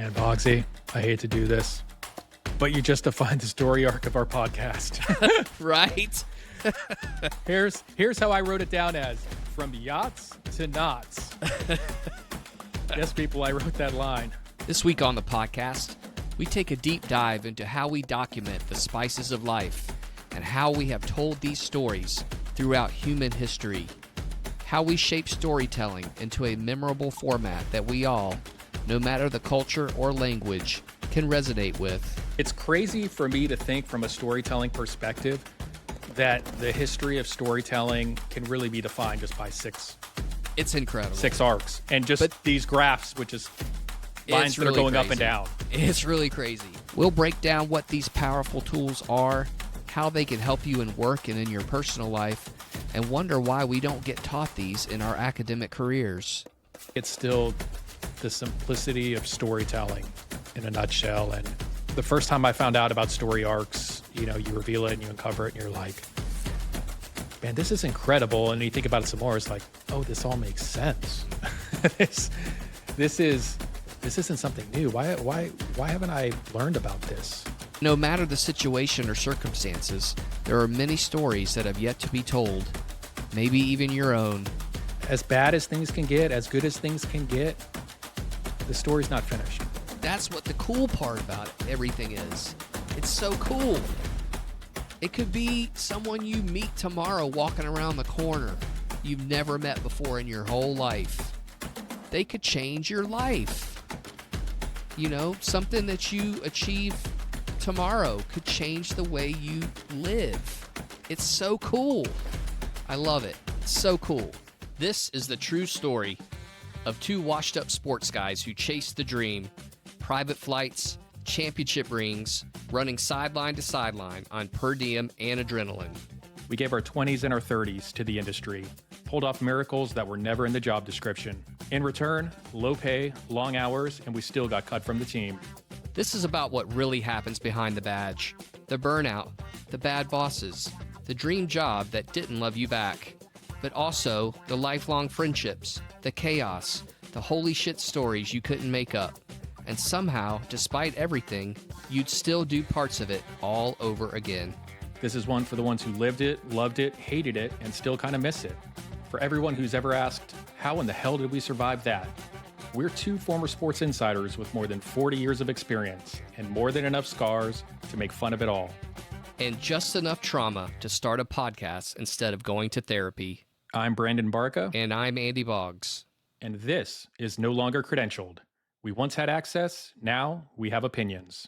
Man, Boggsy, I hate to do this, but you just defined the story arc of our podcast. Right? Here's how I wrote it down as, from yachts to knots. Yes, people, I wrote that line. This week on the podcast, we take a deep dive into how we document the spices of life and how we have told these stories throughout human history. How we shape storytelling into a memorable format that we all, no matter the culture or language, can resonate with. It's crazy for me to think from a storytelling perspective that the history of storytelling can really be defined just by six arcs. And just these graphs, which is lines that are going up and down. It's really crazy. We'll break down what these powerful tools are, how they can help you in work and in your personal life, and wonder why we don't get taught these in our academic careers. It's still the simplicity of storytelling in a nutshell. And the first time I found out about story arcs, you reveal it and you uncover it and you're like, man, this is incredible. And you think about it some more, it's like, oh, this all makes sense. This isn't something new. Why haven't I learned about this? No matter the situation or circumstances, there are many stories that have yet to be told, maybe even your own. As bad as things can get, as good as things can get, the story's not finished. That's what the cool part about everything is. It's so cool. It could be someone you meet tomorrow walking around the corner you've never met before in your whole life. They could change your life. Something that you achieve tomorrow could change the way you live. It's so cool. I love it. It's so cool. This is the true story of two washed-up sports guys who chased the dream. Private flights, championship rings, running sideline to sideline on per diem and adrenaline. We gave our 20s and our 30s to the industry, pulled off miracles that were never in the job description. In return, low pay, long hours, and we still got cut from the team. This is about what really happens behind the badge. The burnout, the bad bosses, the dream job that didn't love you back, but also the lifelong friendships, the chaos, the holy shit stories you couldn't make up. And somehow, despite everything, you'd still do parts of it all over again. This is one for the ones who lived it, loved it, hated it, and still kind of miss it. For everyone who's ever asked, how in the hell did we survive that? We're two former sports insiders with more than 40 years of experience and more than enough scars to make fun of it all. And just enough trauma to start a podcast instead of going to therapy. I'm Brandon Barca. And I'm Andy Boggs. And this is No Longer Credentialed. We once had access, now we have opinions.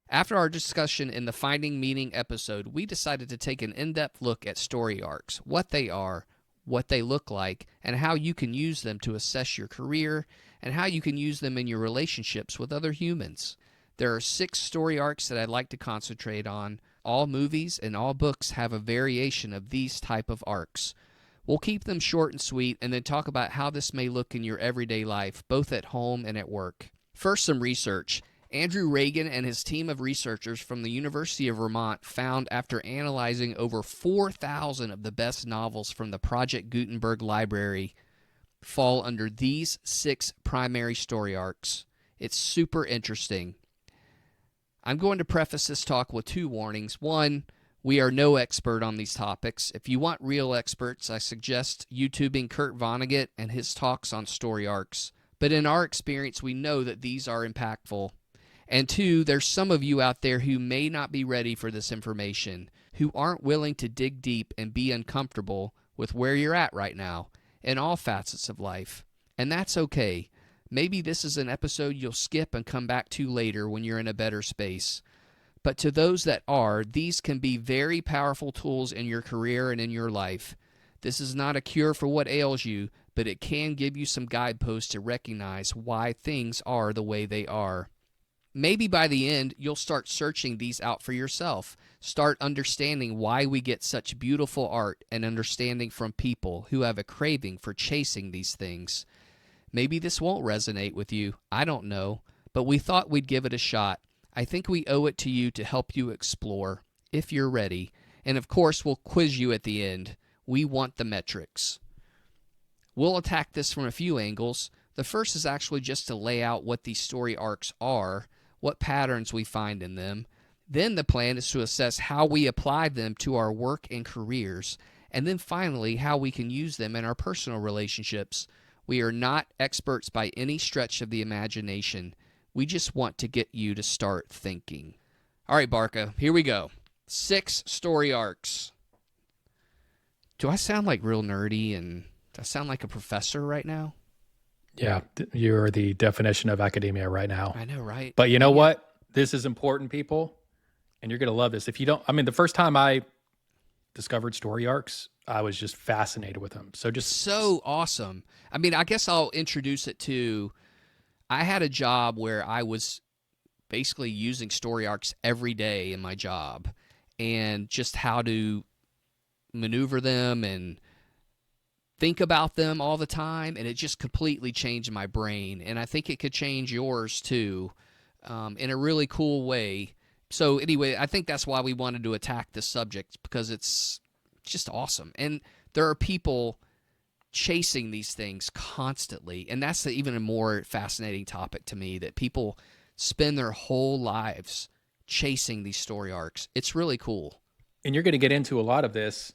After our discussion in the Finding Meaning episode, we decided to take an in-depth look at story arcs, what they are, what they look like, and how you can use them to assess your career, and how you can use them in your relationships with other humans. There are 6 story arcs that I'd like to concentrate on. All movies and all books have a variation of these type of arcs. We'll keep them short and sweet, and then talk about how this may look in your everyday life, both at home and at work. First, some research. Andrew Reagan and his team of researchers from the University of Vermont found, after analyzing over 4,000 of the best novels from the Project Gutenberg library, fall under these 6 primary story arcs. It's super interesting. I'm going to preface this talk with 2 warnings. One, we are no expert on these topics. If you want real experts, I suggest YouTubing Kurt Vonnegut and his talks on story arcs. But in our experience, we know that these are impactful. And 2, there's some of you out there who may not be ready for this information, who aren't willing to dig deep and be uncomfortable with where you're at right now in all facets of life. And that's okay. Maybe this is an episode you'll skip and come back to later when you're in a better space. But to those that are, these can be very powerful tools in your career and in your life. This is not a cure for what ails you, but it can give you some guideposts to recognize why things are the way they are. Maybe by the end, you'll start searching these out for yourself. Start understanding why we get such beautiful art and understanding from people who have a craving for chasing these things. Maybe this won't resonate with you. I don't know. But we thought we'd give it a shot. I think we owe it to you to help you explore, if you're ready. And of course, we'll quiz you at the end. We want the metrics. We'll attack this from a few angles. The first is actually just to lay out what these story arcs are, what patterns we find in them. Then the plan is to assess how we apply them to our work and careers, and then finally how we can use them in our personal relationships. We are not experts by any stretch of the imagination. We just want to get you to start thinking. All right, Barca, here we go. 6 story arcs. Do I sound like real nerdy and do I sound like a professor right now? Yeah, you're the definition of academia right now. I know, right? But you know what? This is important, people, and you're going to love this. If you don't, I mean, the first time I discovered story arcs, I was just fascinated with them. So awesome. I mean, I guess I'll introduce it to, I had a job where I was basically using story arcs every day in my job, and just how to maneuver them and think about them all the time, and it just completely changed my brain. And I think it could change yours too, in a really cool way. So anyway, I think that's why we wanted to attack this subject, because it's just awesome. And there are people chasing these things constantly, and that's even a more fascinating topic to me, that people spend their whole lives chasing these story arcs. It's really cool. And you're going to get into a lot of this.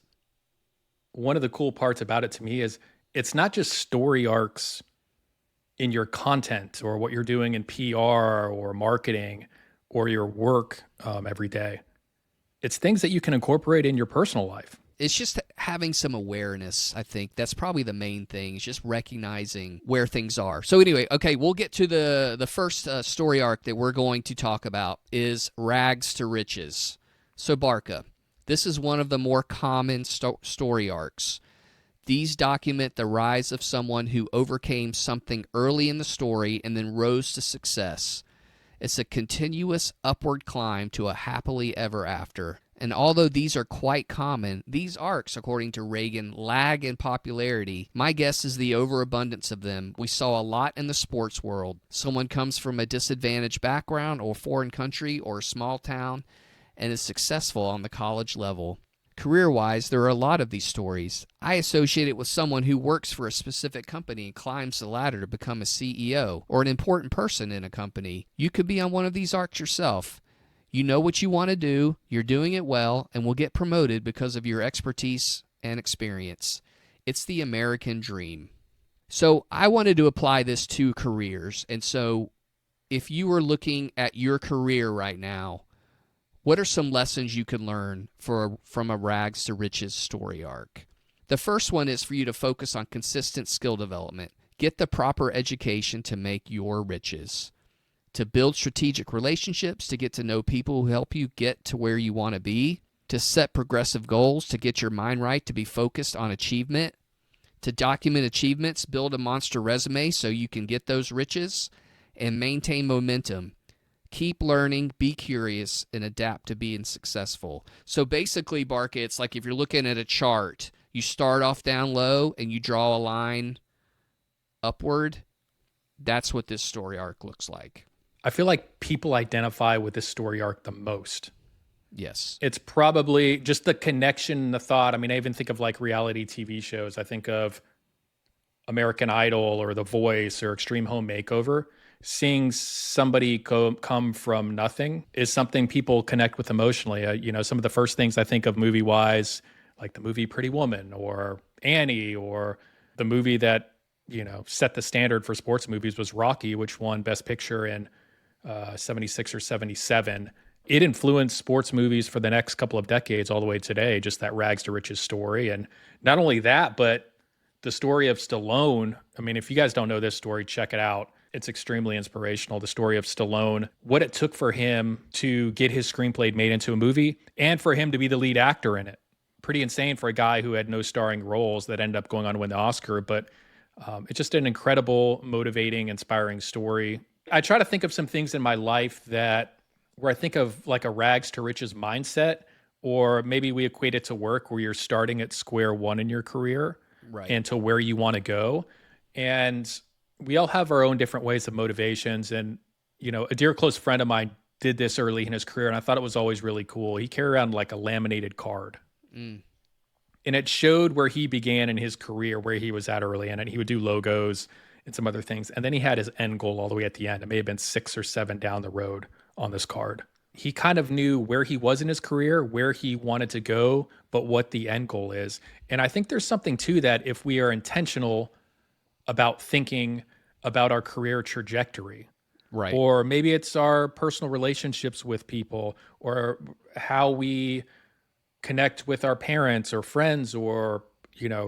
One of the cool parts about it to me is it's not just story arcs in your content or what you're doing in PR or marketing or your work every day. It's things that you can incorporate in your personal life. It's just having some awareness, I think. That's probably the main thing, is just recognizing where things are. So anyway, okay, we'll get to the first story arc that we're going to talk about is Rags to Riches. So Barca, this is one of the more common story arcs. These document the rise of someone who overcame something early in the story and then rose to success. It's a continuous upward climb to a happily ever after. And although these are quite common, these arcs, according to Reagan, lag in popularity. My guess is the overabundance of them. We saw a lot in the sports world. Someone comes from a disadvantaged background or foreign country or a small town and is successful on the college level. Career-wise, there are a lot of these stories. I associate it with someone who works for a specific company and climbs the ladder to become a CEO or an important person in a company. You could be on one of these arcs yourself. You know what you want to do, you're doing it well, and will get promoted because of your expertise and experience. It's the American dream. So I wanted to apply this to careers. And so if you were looking at your career right now, what are some lessons you can learn from a Rags to Riches story arc? The first one is for you to focus on consistent skill development. Get the proper education to make your riches. To build strategic relationships, to get to know people who help you get to where you want to be. To set progressive goals, to get your mind right, to be focused on achievement. To document achievements, build a monster resume so you can get those riches. And maintain momentum. Keep learning, be curious, and adapt to being successful. So basically, Barca, it's like if you're looking at a chart, you start off down low and you draw a line upward. That's what this story arc looks like. I feel like people identify with this story arc the most. Yes. It's probably just the connection, the thought. I mean, I even think of like reality TV shows. I think of American Idol or The Voice or Extreme Home Makeover. Seeing somebody come from nothing is something people connect with emotionally. Some of the first things I think of movie-wise, like the movie Pretty Woman or Annie, or the movie that, set the standard for sports movies was Rocky, which won Best Picture in 76 or 77. It influenced sports movies for the next couple of decades all the way to today, just that rags to riches story. And not only that, but the story of Stallone. I mean, if you guys don't know this story, check it out. It's extremely inspirational, the story of Stallone, what it took for him to get his screenplay made into a movie and for him to be the lead actor in it. Pretty insane for a guy who had no starring roles that ended up going on to win the Oscar, but it's just an incredible, motivating, inspiring story. I try to think of some things in my life where I think of like a rags to riches mindset, or maybe we equate it to work where you're starting at square one in your career, right, and to where you want to go. And we all have our own different ways of motivations. And, a dear close friend of mine did this early in his career, and I thought it was always really cool. He carried around like a laminated card. Mm. And it showed where he began in his career, where he was at early, and he would do logos and some other things. And then he had his end goal all the way at the end. It may have been 6 or 7 down the road on this card. He kind of knew where he was in his career, where he wanted to go, but what the end goal is. And I think there's something to that if we are intentional about thinking about our career trajectory. Right. Or maybe it's our personal relationships with people, or how we connect with our parents or friends or,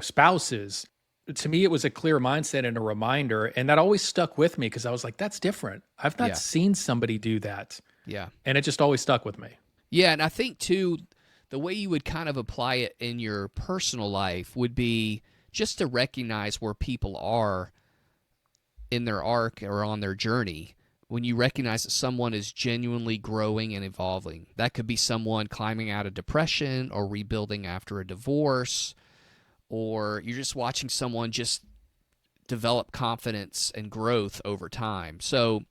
spouses. To me, it was a clear mindset and a reminder. And that always stuck with me because I was like, that's different. I've not seen somebody do that. Yeah. And it just always stuck with me. Yeah. And I think, too, the way you would kind of apply it in your personal life would be just to recognize where people are in their arc or on their journey. When you recognize that someone is genuinely growing and evolving, that could be someone climbing out of depression or rebuilding after a divorce, or you're just watching someone just develop confidence and growth over time. So,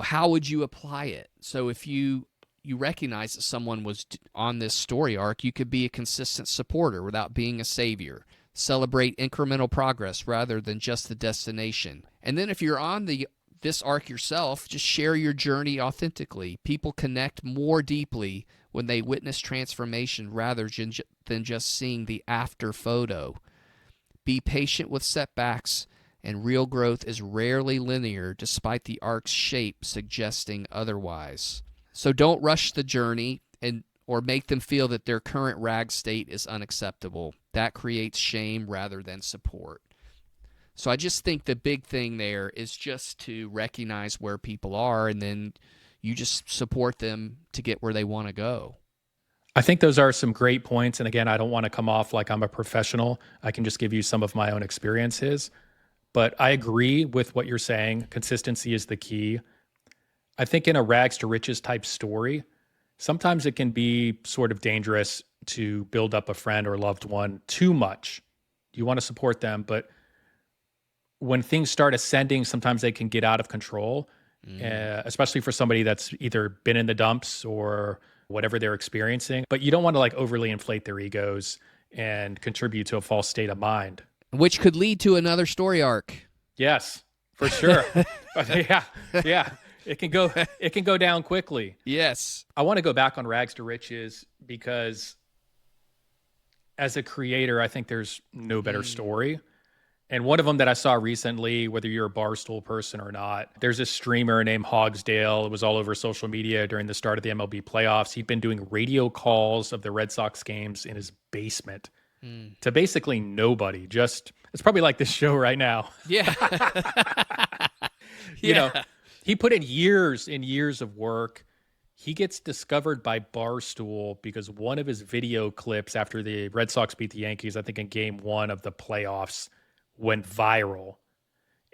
how would you apply it? So if you recognize that someone was on this story arc, you could be a consistent supporter without being a savior. Celebrate incremental progress rather than just the destination. And then if you're on this arc yourself, just share your journey authentically. People connect more deeply when they witness transformation rather than just seeing the after photo. Be patient with setbacks, and real growth is rarely linear despite the arc's shape suggesting otherwise. So don't rush the journey or make them feel that their current rag state is unacceptable. That creates shame rather than support. So I just think the big thing there is just to recognize where people are, and then you just support them to get where they want to go. I think those are some great points. And again, I don't want to come off like I'm a professional. I can just give you some of my own experiences. But I agree with what you're saying. Consistency is the key. I think in a rags to riches type story, sometimes it can be sort of dangerous to build up a friend or loved one too much. You want to support them, but when things start ascending, sometimes they can get out of control, especially for somebody that's either been in the dumps or whatever they're experiencing. But you don't want to like overly inflate their egos and contribute to a false state of mind. Which could lead to another story arc. Yes, for sure. Yeah. It can go down quickly. Yes. I want to go back on rags to riches because as a creator, I think there's no better story. And one of them that I saw recently, whether you're a Barstool person or not, there's a streamer named Hogsdale. It was all over social media during the start of the MLB playoffs. He'd been doing radio calls of the Red Sox games in his basement to basically nobody. Just, it's probably like this show right now. Yeah. He put in years and years of work. He gets discovered by Barstool because one of his video clips after the Red Sox beat the Yankees, I think in game 1 of the playoffs, went viral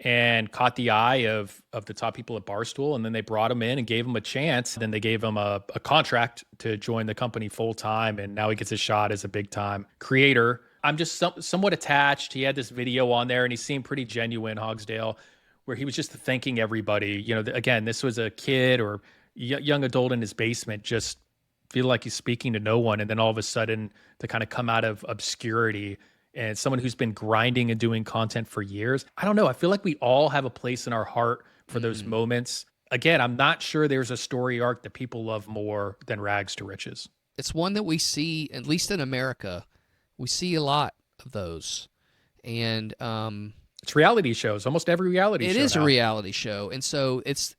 and caught the eye of the top people at Barstool. And then they brought him in and gave him a chance. Then they gave him a contract to join the company full time. And now he gets a shot as a big time creator. I'm just somewhat attached. He had this video on there and he seemed pretty genuine, Hogsdale, where he was just thanking everybody. Again, this was a kid or young adult in his basement, just feel like he's speaking to no one. And then all of a sudden to kind of come out of obscurity and someone who's been grinding and doing content for years. I don't know. I feel like we all have a place in our heart for those moments. Again, I'm not sure there's a story arc that people love more than rags to riches. It's one that we see, at least in America, we see a lot of those. And it's reality shows. Almost every reality show. It is now. A reality show. And so it's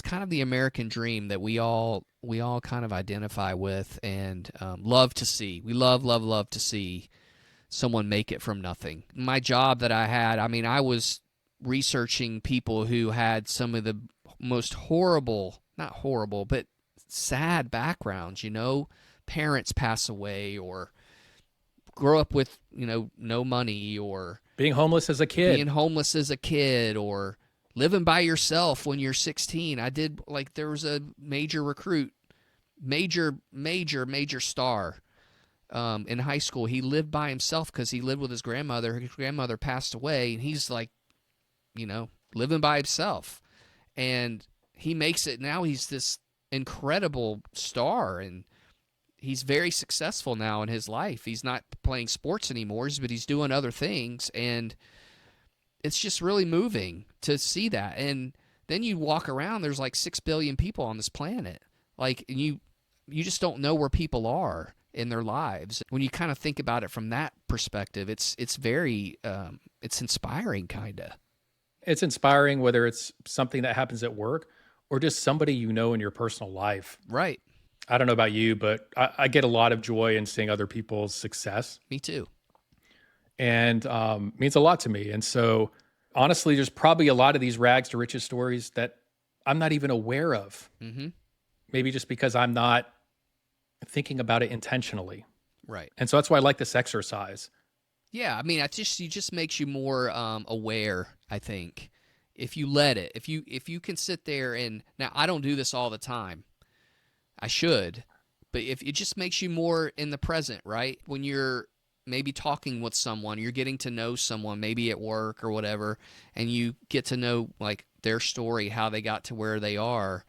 kind of the American dream that we all kind of identify with and love to see. We love to see someone make it from nothing. My job that I had, I was researching people who had some of the most not horrible, but sad backgrounds, parents pass away or grow up with, no money or being homeless as a kid or living by yourself when you're 16. I did, there was a major recruit, major star in high school. He lived by himself because he lived with his grandmother. His grandmother passed away, and he's living by himself. And he makes it. Now he's this incredible star, and he's very successful now in his life. He's not playing sports anymore, but he's doing other things, and it's just really moving to see that. And then you walk around, there's like 6 billion people on this planet. Like, you just don't know where people are in their lives. When you kind of think about it from that perspective, it's very it's inspiring, kind of. It's inspiring, whether it's something that happens at work or just somebody you know in your personal life. Right. I don't know about you, but I get a lot of joy in seeing other people's success. Me too. And means a lot to me. And so, honestly, there's probably a lot of these rags to riches stories that I'm not even aware of. Mm-hmm. Maybe just because I'm not thinking about it intentionally. Right. And so that's why I like this exercise. Yeah, I mean, it just makes you more aware, I think, if you let it. If you can sit there and, now I don't do this all the time. I should, but if it just makes you more in the present, right? When you're maybe talking with someone, you're getting to know someone, maybe at work or whatever, and you get to know like their story, how they got to where they are.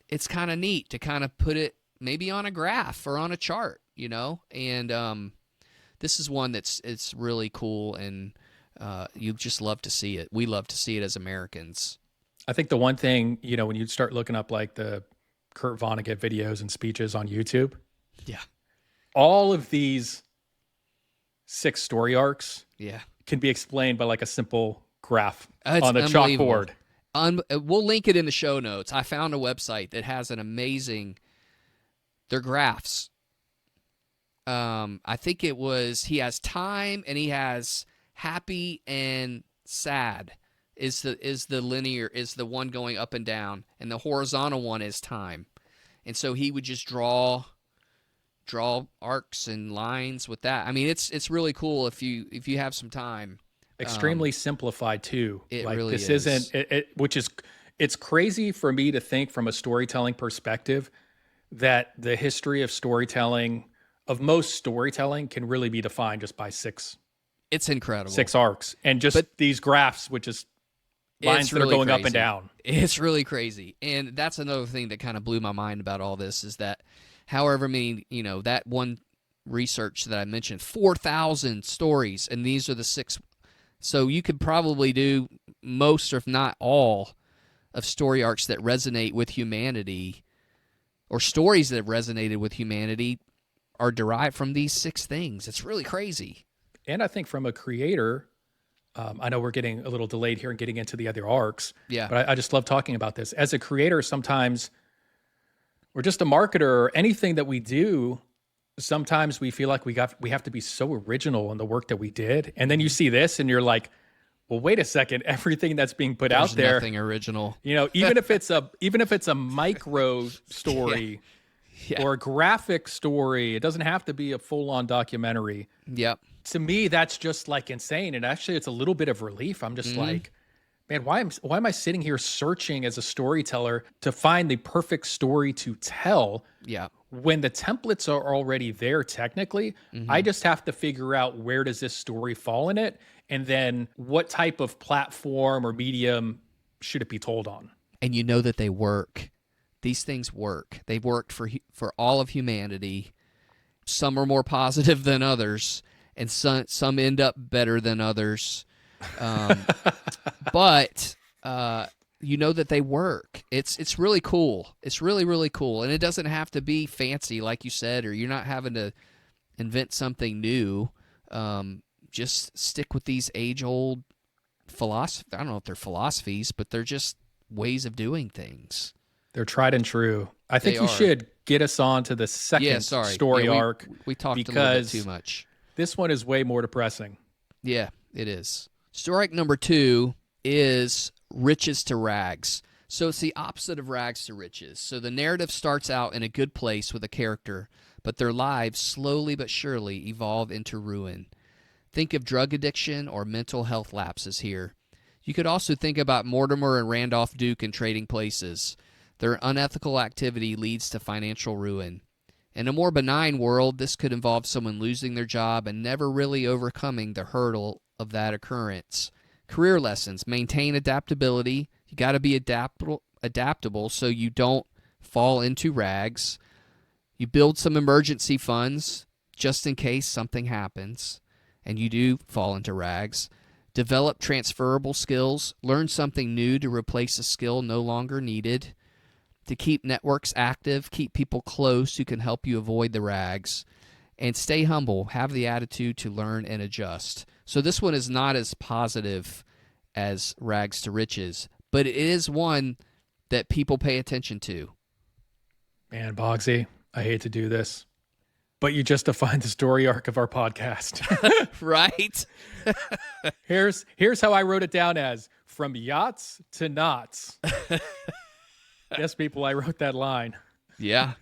It's kind of neat to kind of put it maybe on a graph or on a chart, you know? And this is one it's really cool, and you just love to see it. We love to see it as Americans. I think the one thing, you know, when you start looking up like the Kurt Vonnegut videos and speeches on YouTube, yeah, all of these 6 story arcs yeah, can be explained by like a simple graph It's on the unbelievable. chalkboard. We'll link it in the show notes. I found a website that has an amazing, they're graphs. I think it was, he has time and he has happy and sad is the linear, is the one going up and down, and the horizontal one is time. And so he would just draw arcs and lines with that. I mean, it's really cool if you have some time. Extremely simplified too. It like, really this is. isn't, which is, it's crazy for me to think from a storytelling perspective that the history of storytelling, of most storytelling, can really be defined just by 6 It's incredible. 6 arcs and just these graphs, which is lines It's that are really going up crazy. and down. It's really crazy. And that's another thing that kind of blew my mind about all this, is that however many, you know, that one research that I mentioned, 4,000 stories, and these are the 6. So you could probably do most, if not all, of story arcs that resonate with humanity, or stories that have resonated with humanity, are derived from these 6 things. It's really crazy. And I think from a creator, I know we're getting a little delayed here and getting into the other arcs. Yeah. But I just love talking about this. As a creator, sometimes, or just a marketer, or anything that we do, sometimes we feel like we have to be so original in the work that we did. And then you see this and you're like, well, wait a second, everything that's being put out there, nothing original. you know, even if it's a micro story Yeah. or a graphic story, it doesn't have to be a full-on documentary. Yep. To me, that's just like insane. And actually, it's a little bit of relief. I'm just like, man, why am I sitting here searching as a storyteller to find the perfect story to tell? Yeah. When the templates are already there, technically, I just have to figure out, where does this story fall in it? And then what type of platform or medium should it be told on? And you know that they work. These things work. They've worked for all of humanity. Some are more positive than others, and some end up better than others. But you know that they work. It's really cool. It's really, really cool. And it doesn't have to be fancy, like you said, or you're not having to invent something new. Just stick with these age-old philosophy. I don't know if they're philosophies, but they're just ways of doing things. They're tried and true. I think They you are. should get us on to the second story arc. We talked a little bit because too much. This one is way more depressing. Yeah, it is. Story arc number 2 is riches to rags. So it's the opposite of rags to riches. So the narrative starts out in a good place with a character, but their lives slowly but surely evolve into ruin. Think of drug addiction or mental health lapses here. You could also think about Mortimer and Randolph Duke in Trading Places. Their unethical activity leads to financial ruin. In a more benign world, this could involve someone losing their job and never really overcoming the hurdle of that occurrence. Career lessons: maintain adaptability. You got to be adaptable so you don't fall into rags. You build some emergency funds just in case something happens and you do fall into rags. Develop transferable skills. Learn something new to replace a skill no longer needed. To keep networks active, keep people close who can help you avoid the rags. And stay humble. Have the attitude to learn and adjust. So this one is not as positive as Rags to Riches, but it is one that people pay attention to. Man, Boggsy, I hate to do this, but you just defined the story arc of our podcast. Right? Here's how I wrote it down as from yachts to knots. Yes, people, I wrote that line. Yeah.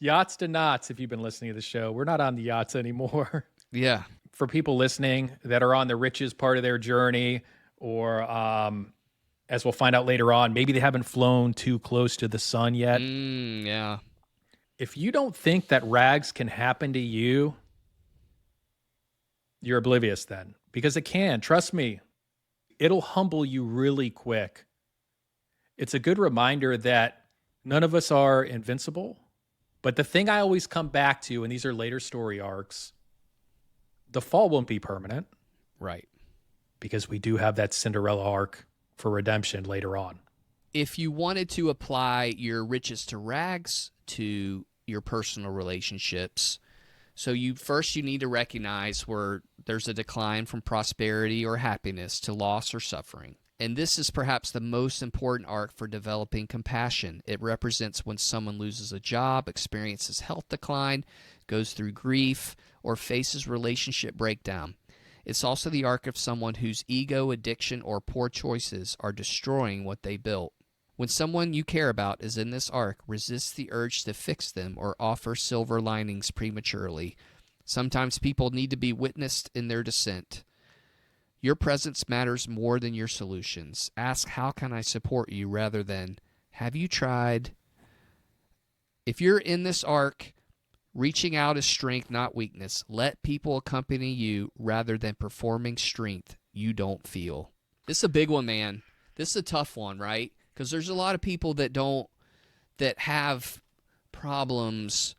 Yachts to knots, if you've been listening to the show. We're not on the yachts anymore. Yeah. For people listening that are on the riches part of their journey, or as we'll find out later on, maybe they haven't flown too close to the sun yet. Yeah. If you don't think that rags can happen to you, you're oblivious then. Because it can. Trust me. It'll humble you really quick. It's a good reminder that none of us are invincible. But the thing I always come back to, and these are later story arcs, the fall won't be permanent. Right. Because we do have that Cinderella arc for redemption later on. If you wanted to apply your riches to rags to your personal relationships, so you need to recognize where there's a decline from prosperity or happiness to loss or suffering. And this is perhaps the most important arc for developing compassion. It represents when someone loses a job, experiences health decline, goes through grief, or faces relationship breakdown. It's also the arc of someone whose ego, addiction, or poor choices are destroying what they built. When someone you care about is in this arc, resist the urge to fix them or offer silver linings prematurely. Sometimes people need to be witnessed in their descent. Your presence matters more than your solutions. Ask, how can I support you, rather than, have you tried? If you're in this arc, reaching out is strength, not weakness. Let people accompany you rather than performing strength you don't feel. This is a big one, man. This is a tough one, right? Because there's a lot of people that have problems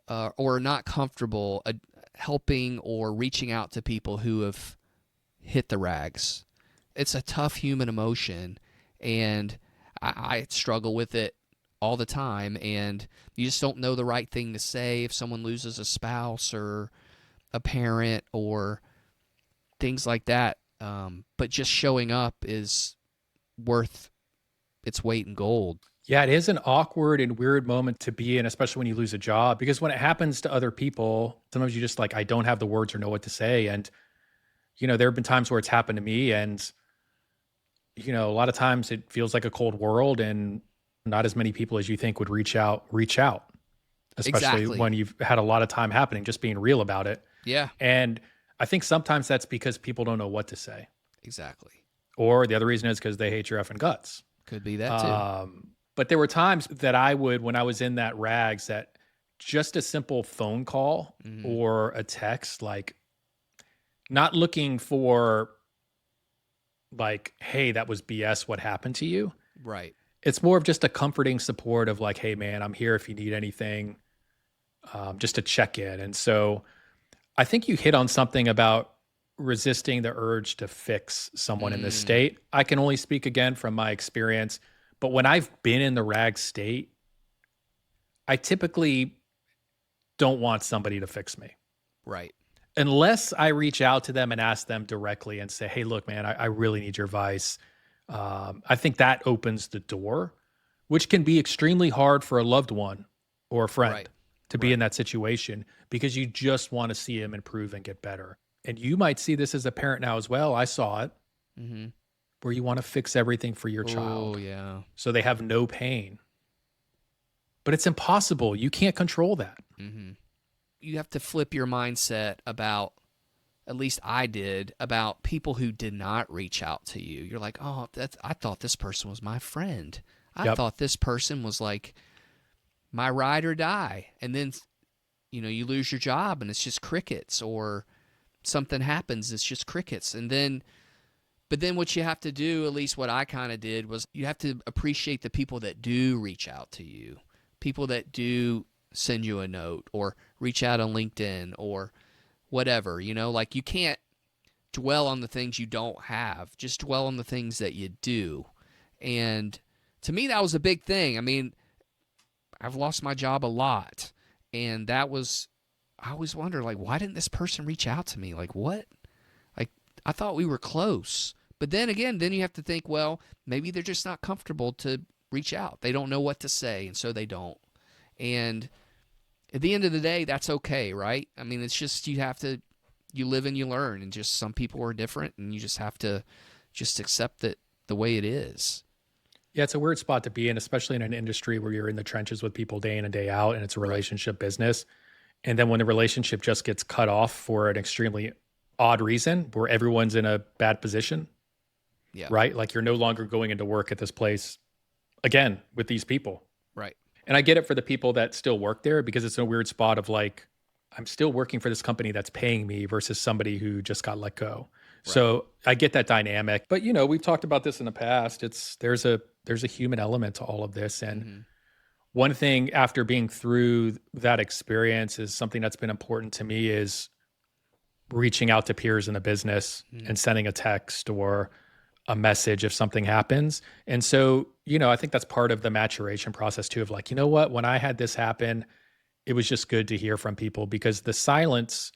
or are not comfortable helping or reaching out to people who have hit the rags. It's a tough human emotion, and I struggle with it all the time, and you just don't know the right thing to say if someone loses a spouse or a parent or things like that. But just showing up is worth its weight in gold. Yeah, it is an awkward and weird moment to be in, especially when you lose a job, because when it happens to other people, sometimes you just I don't have the words or know what to say. And there have been times where it's happened to me, and, a lot of times it feels like a cold world, and not as many people as you think would reach out, especially Exactly. when you've had a lot of time happening, just being real about it. Yeah, And I think sometimes that's because people don't know what to say. exactly. Or the other reason is because they hate your effing guts. Could be that too. But there were times that I would, when I was in that rags, that just a simple phone call or a text, not looking for hey, that was BS, what happened to you? Right. It's more of just a comforting support of hey, man, I'm here if you need anything, just to check in. And so I think you hit on something about resisting the urge to fix someone in this state. I can only speak again from my experience, but when I've been in the rag state, I typically don't want somebody to fix me. Right. Unless I reach out to them and ask them directly and say, hey, look, man, I really need your advice. I think that opens the door, which can be extremely hard for a loved one or a friend to be in that situation, because you just want to see him improve and get better. And you might see this as a parent now as well. I saw it, where you want to fix everything for your child. Oh, yeah. So they have no pain. But it's impossible. You can't control that. You have to flip your mindset about, at least I did, about people who did not reach out to you. You're like, oh, I thought this person was my friend. I thought this person was my ride or die. And then, you lose your job and it's just crickets, or something happens, it's just crickets. But then what you have to do, at least what I kind of did, was you have to appreciate the people that do reach out to you. people that do send you a note or reach out on LinkedIn or whatever, like you can't dwell on the things you don't have. Just dwell on the things that you do. And to me, that was a big thing. I mean, I've lost my job a lot. And I always wonder, like, why didn't this person reach out to me? Like, what? Like, I thought we were close. But then again, then you have to think, well, maybe they're just not comfortable to reach out. They don't know what to say, and so they don't. And at the end of the day, that's okay, right? I mean, it's just you live and you learn, and just some people are different, and you just have to just accept it the way it is. Yeah, it's a weird spot to be in, especially in an industry where you're in the trenches with people day in and day out, and it's a relationship business. And then when the relationship just gets cut off for an extremely odd reason, where everyone's in a bad position, right? Like you're no longer going into work at this place again with these people. Right. And I get it for the people that still work there, because it's a weird spot of like, I'm still working for this company that's paying me versus somebody who just got let go. Right. So I get that dynamic, but we've talked about this in the past. There's a human element to all of this. And one thing after being through that experience is something that's been important to me is reaching out to peers in the business and sending a text or a message if something happens. And so, I think that's part of the maturation process too, of like, you know what, when I had this happen, it was just good to hear from people, because the silence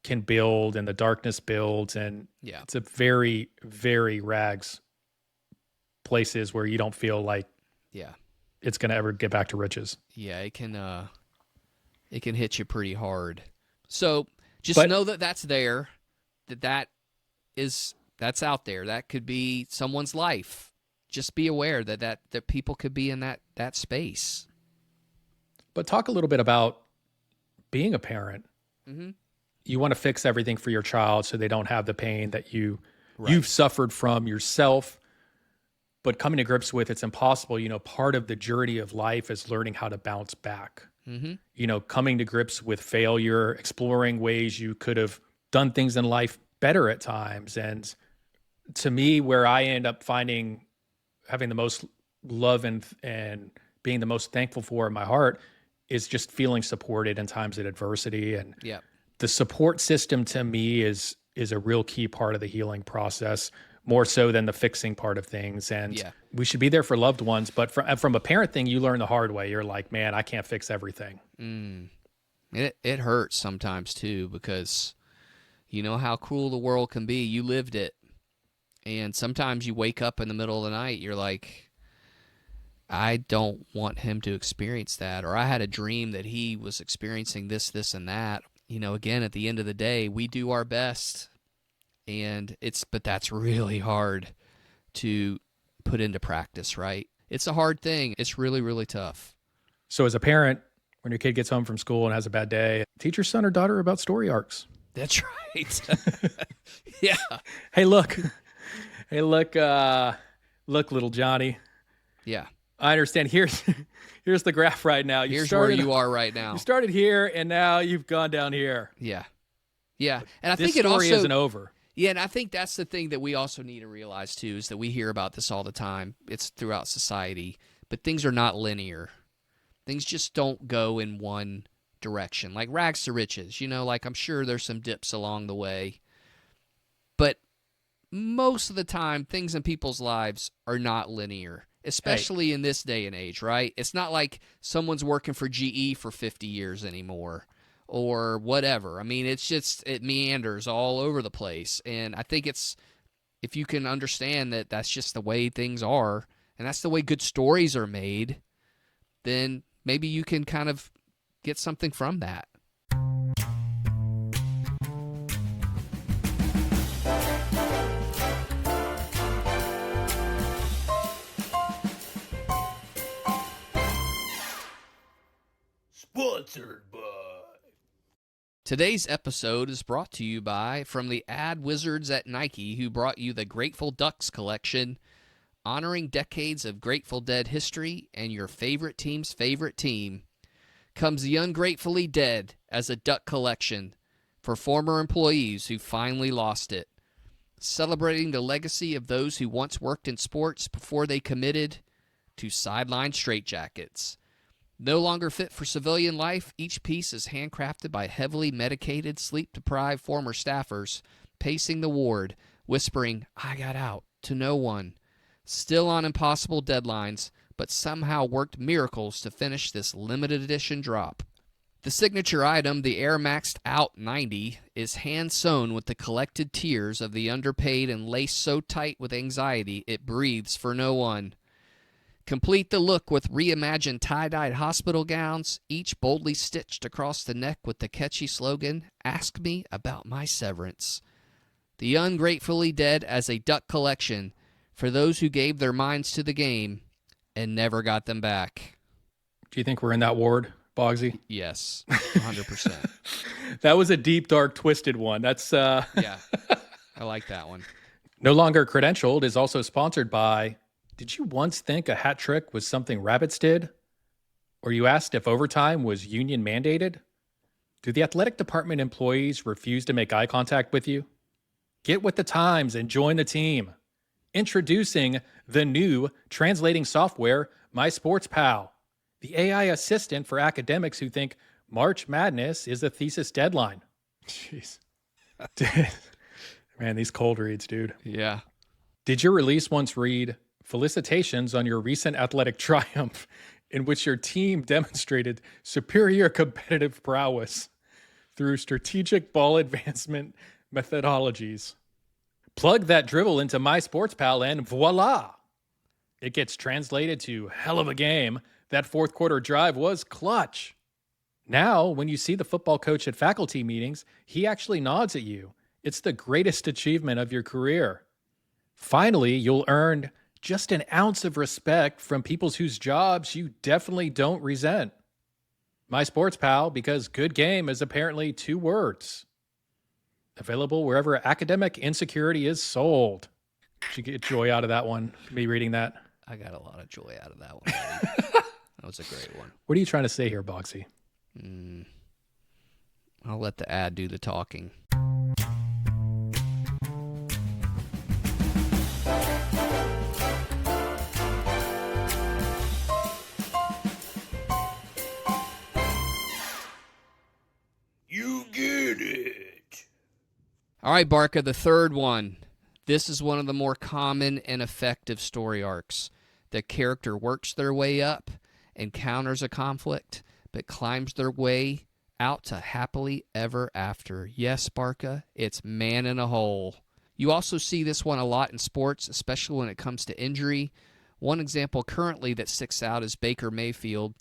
can build and the darkness builds. And it's a very, very rags places where you don't feel like it's going to ever get back to riches. Yeah, it can hit you pretty hard. So just know that that's there, that's out there. That could be someone's life. Just be aware that people could be in that space. But talk a little bit about being a parent. Mm-hmm. You want to fix everything for your child so they don't have the pain that you've suffered from yourself. But coming to grips with it's impossible. Part of the journey of life is learning how to bounce back. Mm-hmm. Coming to grips with failure, exploring ways you could have done things in life better at times. And to me, where I end up having the most love and being the most thankful for in my heart is just feeling supported in times of adversity. And the support system to me is a real key part of the healing process, more so than the fixing part of things. And we should be there for loved ones. But from a parent thing, you learn the hard way. You're like, man, I can't fix everything. It hurts sometimes too, because you know how cruel the world can be. You lived it. And sometimes you wake up in the middle of the night, you're like, I don't want him to experience that. Or I had a dream that he was experiencing this, and that. Again, at the end of the day, we do our best. But that's really hard to put into practice, right? It's a hard thing. It's really, really tough. So as a parent, when your kid gets home from school and has a bad day, teach your son or daughter about story arcs. That's right. Yeah. Hey, look, little Johnny. Yeah. I understand. Here's the graph right now. Here's where you are right now. You started here, and now you've gone down here. Yeah. Yeah. And I think this story isn't over. Yeah, and I think that's the thing that we also need to realize, too, is that we hear about this all the time. It's throughout society. But things are not linear. Things just don't go in one direction. Like rags to riches. Like I'm sure there's some dips along the way. But most of the time, things in people's lives are not linear, especially in this day and age, right? It's not like someone's working for GE for 50 years anymore. Or whatever. I mean, it meanders all over the place. And I think if you can understand that that's just the way things are, and that's the way good stories are made, then maybe you can kind of get something from that. Sponsored by... Today's episode is brought to you from the ad wizards at Nike, who brought you the Grateful Ducks collection, honoring decades of Grateful Dead history and your favorite team's favorite team. Comes the Ungratefully Dead as a duck collection for former employees who finally lost it, celebrating the legacy of those who once worked in sports before they committed to sideline straitjackets. No longer fit for civilian life, each piece is handcrafted by heavily medicated, sleep-deprived former staffers, pacing the ward, whispering, "I got out," to no one. Still on impossible deadlines, but somehow worked miracles to finish this limited edition drop. The signature item, the Air Maxed Out 90, is hand-sewn with the collected tears of the underpaid and laced so tight with anxiety it breathes for no one. Complete the look with reimagined tie-dyed hospital gowns, each boldly stitched across the neck with the catchy slogan, "Ask me about my severance." The ungratefully dead as a duck collection for those who gave their minds to the game and never got them back. Do you think we're in that ward, Boggsy? Yes, 100%. That was a deep, dark, twisted one. That's Yeah, I like that one. No Longer Credentialed is also sponsored by, did you once think a hat trick was something rabbits did? Or you asked if overtime was union mandated? Do the athletic department employees refuse to make eye contact with you? Get with the times and join the team. Introducing the new translating software, MySportsPal, the AI assistant for academics who think March Madness is a thesis deadline. Jeez. Man, these cold reads, dude. Yeah. Did your release once read, "Felicitations on your recent athletic triumph in which your team demonstrated superior competitive prowess through strategic ball advancement methodologies"? Plug that dribble into MySportsPal and voila! It gets translated to "hell of a game. That fourth quarter drive was clutch." Now, when you see the football coach at faculty meetings, he actually nods at you. It's the greatest achievement of your career. Finally, you'll earn just an ounce of respect from people whose jobs you definitely don't resent. MySportsPal, because good game is apparently 2 words. Available wherever academic insecurity is sold. Did you get joy out of that one, me reading that? I got a lot of joy out of that one. That was a great one. What are you trying to say here, Boggsy? I'll let the ad do the talking. You get it. All right, Barca, the third one. This is one of the more common and effective story arcs. The character works their way up, encounters a conflict, but climbs their way out to happily ever after. Yes, Barca, it's man in a hole. You also see this one a lot in sports, especially when it comes to injury. One example currently that sticks out is Baker Mayfield.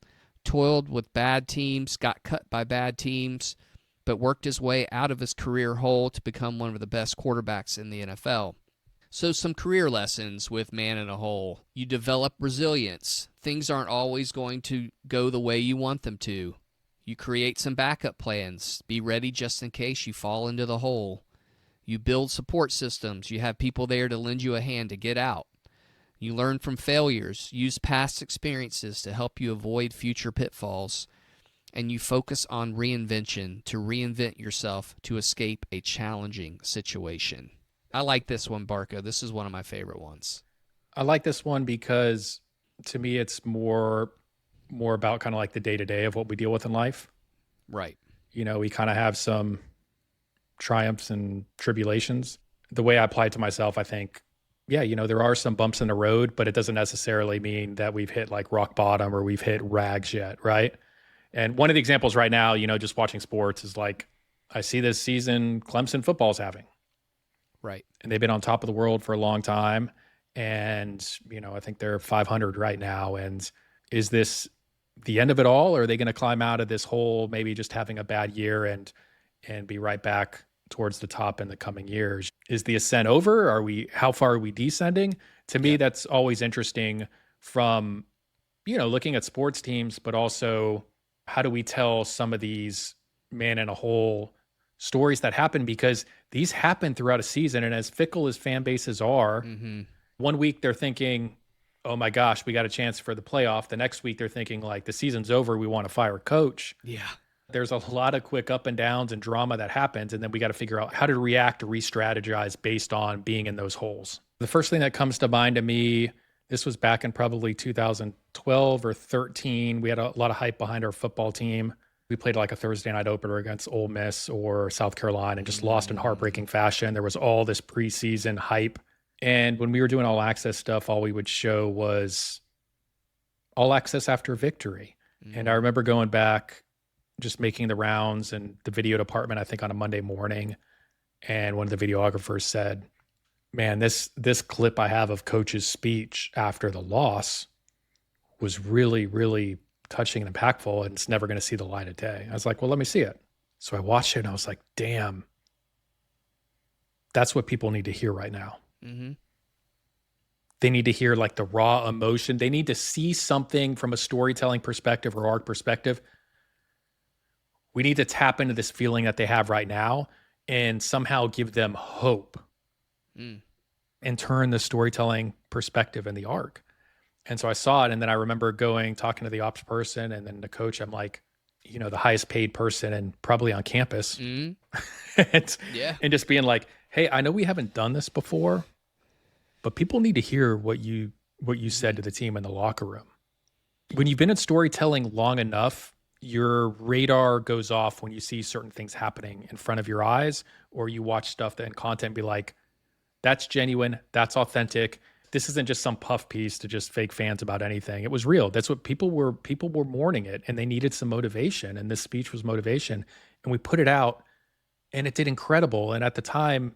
Toiled with bad teams, got cut by bad teams, but worked his way out of his career hole to become one of the best quarterbacks in the NFL. So some career lessons with man in a hole. You develop resilience. Things aren't always going to go the way you want them to. You create some backup plans. Be ready just in case you fall into the hole. You build support systems. You have people there to lend you a hand to get out. You learn from failures. Use past experiences to help you avoid future pitfalls. And you focus on reinvention to reinvent yourself to escape a challenging situation. I like this one, Barca. This is one of my favorite ones. I like this one because to me it's more about kind of like the day-to-day of what we deal with in life. Right. You know, we kind of have some triumphs and tribulations. The way I apply it to myself, I think, yeah, you know, there are some bumps in the road, but it doesn't necessarily mean that we've hit like rock bottom or we've hit rags yet, right? And one of the examples right now, you know, just watching sports is like, I see this season Clemson football's having. Right. And they've been on top of the world for a long time. And, you know, I think they're 500 right now. And is this the end of it all? Or are they going to climb out of this hole, maybe just having a bad year and be right back towards the top in the coming years? Is the ascent over? How far are we descending? To me, that's always interesting from, you know, looking at sports teams, but also how do we tell some of these man in a hole stories that happen, because these happen throughout a season. And as fickle as fan bases are, one week they're thinking, oh my gosh, we got a chance for the playoff. The next week they're thinking like the season's over. We want to fire a coach. Yeah. There's a lot of quick up and downs and drama that happens. And then we got to figure out how to react, to re-strategize based on being in those holes. The first thing that comes to mind to me, This was back in probably 2012 or 13. We had a lot of hype behind our football team. We played like a Thursday night opener against Ole Miss or South Carolina and just lost in heartbreaking fashion. There was all this preseason hype. And when we were doing all access stuff, all we would show was all access after victory. And I remember going back, just making the rounds and the video department, I think on a Monday morning. And one of the videographers said, man, this clip I have of Coach's speech after the loss was really, really touching and impactful, and it's never going to see the light of day. I was like, well, let me see it. So I watched it and I was like, damn, that's what people need to hear right now. Mm-hmm. They need to hear like the raw emotion. They need to see something from a storytelling perspective or arc perspective. We need to tap into this feeling that they have right now and somehow give them hope and turn the storytelling perspective in the arc. And so I saw it. And then I remember talking to the ops person and then the coach. I'm like, you know, the highest paid person and probably on campus. and just being like, hey, I know we haven't done this before, but people need to hear what you said to the team in the locker room. When you've been in storytelling long enough, your radar goes off when you see certain things happening in front of your eyes, or you watch stuff that in content be like, that's genuine, that's authentic. This isn't just some puff piece to just fake fans about anything. It was real. That's what people were mourning it, and they needed some motivation, and this speech was motivation. And we put it out and it did incredible. And at the time,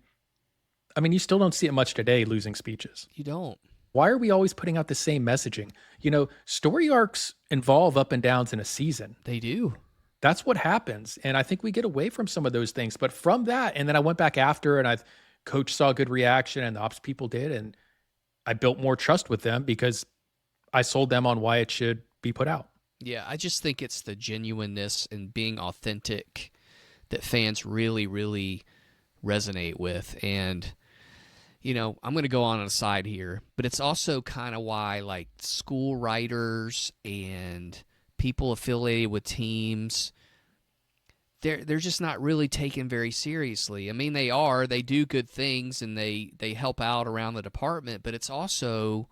I mean, you still don't see it much today, losing speeches. You don't. Why are we always putting out the same messaging? You know, story arcs involve up and downs in a season. They do. That's what happens. And I think we get away from some of those things. But from that, and then I went back after and coach saw a good reaction and the ops people did. And I built more trust with them because I sold them on why it should be put out. Yeah, I just think it's the genuineness and being authentic that fans really, really resonate with. And, you know, I'm going to go on a side here, but it's also kind of why like school writers and people affiliated with teams, they're just not really taken very seriously. I mean, they do good things and they help out around the department, but it's also,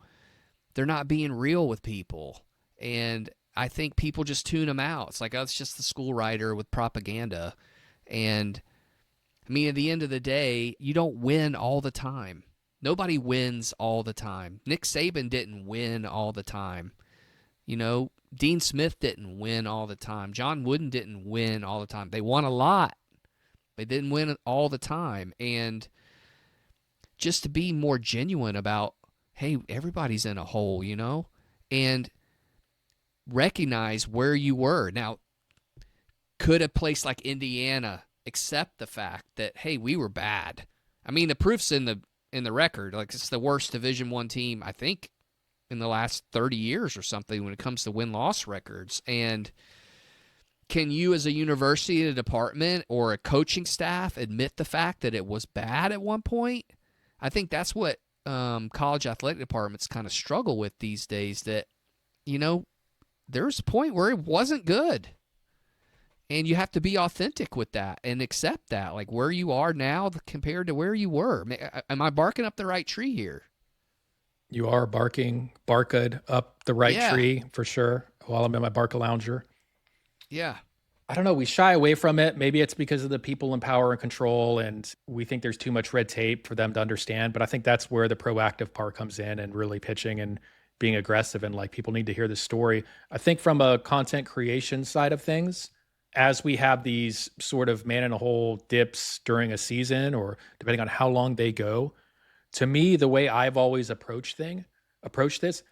they're not being real with people. And I think people just tune them out. It's like, oh, it's just the school writer with propaganda. And I mean, at the end of the day, you don't win all the time. Nobody wins all the time. Nick Saban didn't win all the time. You know, Dean Smith didn't win all the time. John Wooden didn't win all the time. They won a lot. They didn't win all the time. And just to be more genuine about, hey, everybody's in a hole, you know? And recognize where you were. Now, could a place like Indiana accept the fact that, hey, we were bad? I mean, the proof's in the record. Like, it's the worst Division I team, I think, in the last 30 years or something when it comes to win-loss records. And can you as a university, a department, or a coaching staff admit the fact that it was bad at one point? I think that's what college athletic departments kind of struggle with these days, that, you know, there's a point where it wasn't good. And you have to be authentic with that and accept that, like where you are now compared to where you were. Am I barking up the right tree here? You are barked up the right tree for sure while I'm in my Barca lounger. Yeah. I don't know. We shy away from it. Maybe it's because of the people in power and control, and we think there's too much red tape for them to understand. But I think that's where the proactive part comes in, and really pitching and being aggressive, and like, people need to hear the story. I think from a content creation side of things, as we have these sort of man in a hole dips during a season, or depending on how long they go, to me, the way I've always approached this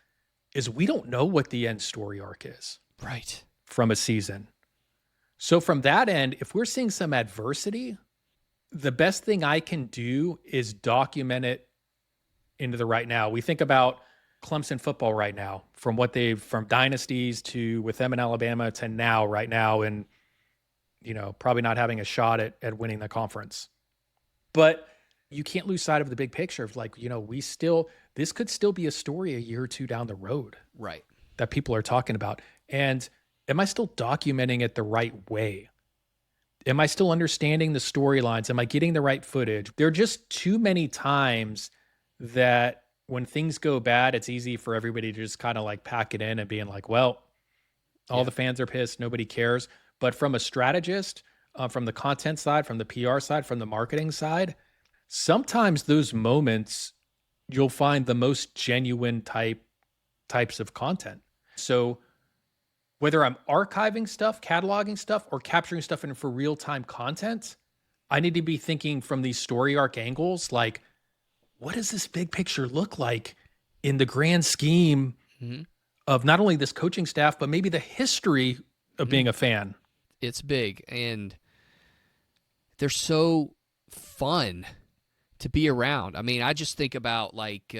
is we don't know what the end story arc is. Right. From a season. So from that end, if we're seeing some adversity, the best thing I can do is document it into the right now. We think about Clemson football right now, from dynasties to with them in Alabama to now, right now, and, you know, probably not having a shot at winning the conference. But you can't lose sight of the big picture of, like, you know, this could still be a story a year or two down the road. Right. That people are talking about. And am I still documenting it the right way? Am I still understanding the storylines? Am I getting the right footage? There are just too many times that when things go bad, it's easy for everybody to just kind of like pack it in and being like, well, all the fans are pissed, nobody cares. But from a strategist, from the content side, from the PR side, from the marketing side, sometimes those moments you'll find the most genuine types of content. So whether I'm archiving stuff, cataloging stuff, or capturing stuff in for real-time content, I need to be thinking from these story arc angles, like, what does this big picture look like in the grand scheme of not only this coaching staff, but maybe the history of being a fan? It's big, and they're so fun to be around. I mean, I just think about like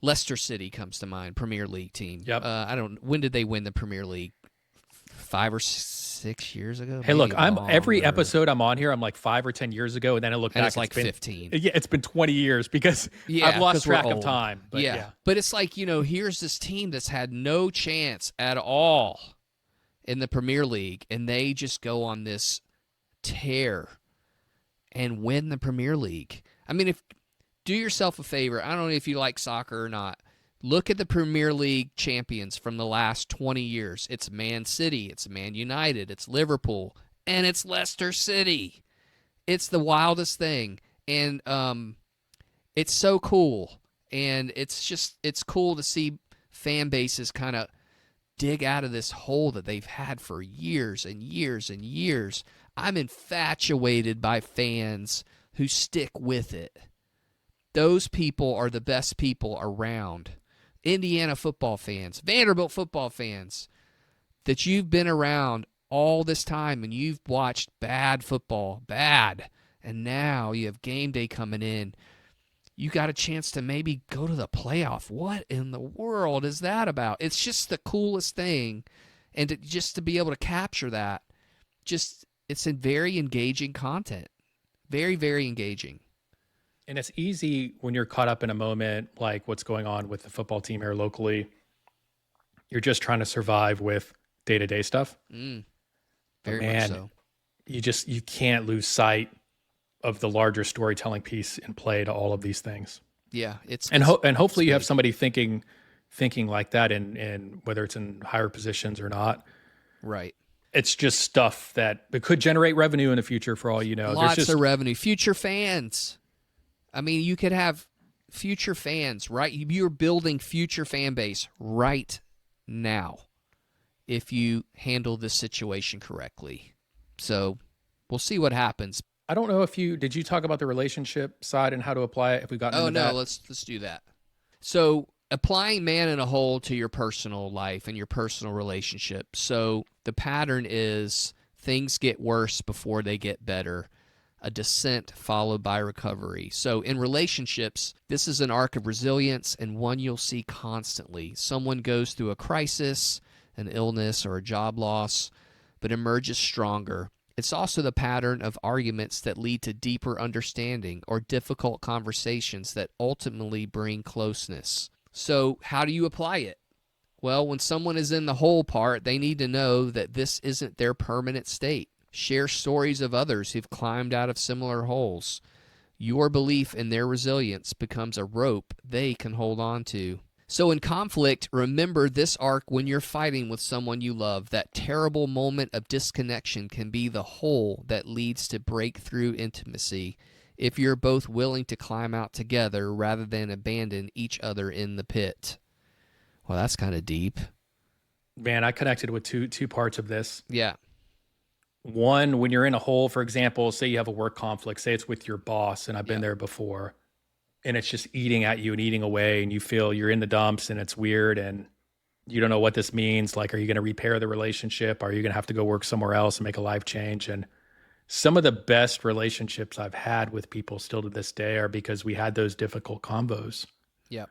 Leicester City comes to mind, Premier League team. Yep. When did they win the Premier League? 5 or 6 years ago? Hey, look, Maybe every longer. episode I'm on here, I'm like 5 or 10 years ago, and then I look And back, it's like 15. Yeah, it's been 20 years because I've lost 'cause we're track of old. time. But yeah. But it's like, here's this team that's had no chance at all in the Premier League, and they just go on this tear and win the Premier League. I mean, do yourself a favor. I don't know if you like soccer or not. Look at the Premier League champions from the last 20 years. It's Man City, it's Man United, it's Liverpool, and it's Leicester City. It's the wildest thing. And it's so cool. And it's cool to see fan bases kind of dig out of this hole that they've had for years and years and years. I'm infatuated by fans who stick with it. Those people are the best people around. Indiana football fans, Vanderbilt football fans, that you've been around all this time and you've watched bad football, and now you have game day coming in. You got a chance to maybe go to the playoff. What in the world is that about? It's just the coolest thing, and just to be able to capture that, it's a very engaging content, very, very engaging. And it's easy when you're caught up in a moment like what's going on with the football team here locally. You're just trying to survive with day-to-day stuff. Very much so. You can't lose sight of the larger storytelling piece in play to all of these things. Yeah, and hopefully you have somebody thinking like that in whether it's in higher positions or not. Right. It's just stuff that it could generate revenue in the future for all you know. Lots of revenue. Future fans. I mean, you could have future fans, right? You're building future fan base right now if you handle this situation correctly. So we'll see what happens. I don't know if did you talk about the relationship side and how to apply it if we got into that? Oh, no, let's do that. So applying man in a hole to your personal life and your personal relationship. So the pattern is things get worse before they get better. A descent followed by recovery. So in relationships, this is an arc of resilience and one you'll see constantly. Someone goes through a crisis, an illness, or a job loss, but emerges stronger. It's also the pattern of arguments that lead to deeper understanding or difficult conversations that ultimately bring closeness. So how do you apply it? Well, when someone is in the hole part, they need to know that this isn't their permanent state. Share stories of others who've climbed out of similar holes. Your belief in their resilience becomes a rope they can hold on to. So in conflict, remember this arc when you're fighting with someone you love. That terrible moment of disconnection can be the hole that leads to breakthrough intimacy if you're both willing to climb out together rather than abandon each other in the pit. Well, that's kind of deep. Man, I connected with two parts of this. Yeah. One, when you're in a hole, for example, say you have a work conflict, say it's with your boss, and I've been there before, and it's just eating at you and eating away, and you feel you're in the dumps and it's weird and you don't know what this means. Like, are you going to repair the relationship? Are you going to have to go work somewhere else and make a life change? And some of the best relationships I've had with people still to this day are because we had those difficult combos. Yeah.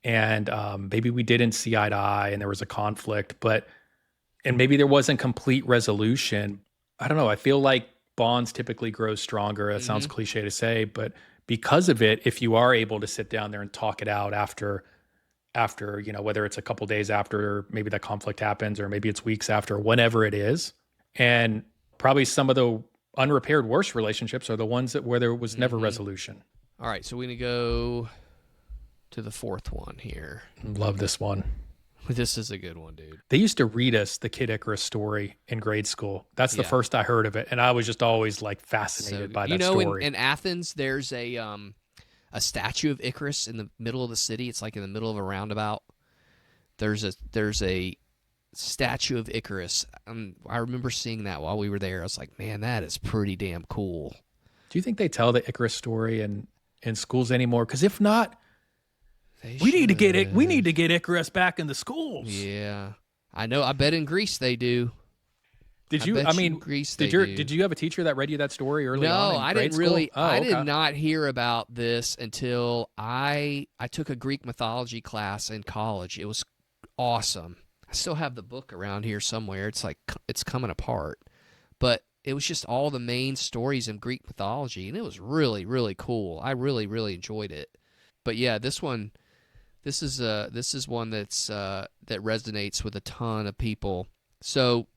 And maybe we didn't see eye to eye and there was a conflict, and maybe there wasn't complete resolution. I don't know. I feel like bonds typically grow stronger. That sounds cliche to say, but because of it, if you are able to sit down there and talk it out after, whether it's a couple days after maybe that conflict happens, or maybe it's weeks after, whenever it is. And probably some of the unrepaired worst relationships are the ones where there was never resolution. All right. So we're going to go to the fourth one here. Love this one. This is a good one, dude. They used to read us the Kid Icarus story in grade school. That's the first I heard of it, and I was just always like fascinated by that story. In Athens, there's a statue of Icarus in the middle of the city. It's like in the middle of a roundabout. There's a statue of Icarus. I remember seeing that while we were there. I was like, man, that is pretty damn cool. Do you think they tell the Icarus story in schools anymore? Because if not, we need to get Icarus back in the schools. Yeah, I know. I bet in Greece they do. Did you? Greece. Did you have a teacher that read you that story early on? No, I didn't really. I did not hear about this until I took a Greek mythology class in college. It was awesome. I still have the book around here somewhere. It's like it's coming apart, but it was just all the main stories in Greek mythology, and it was really, really cool. I really, really enjoyed it. But yeah, this is one that's that resonates with a ton of people. So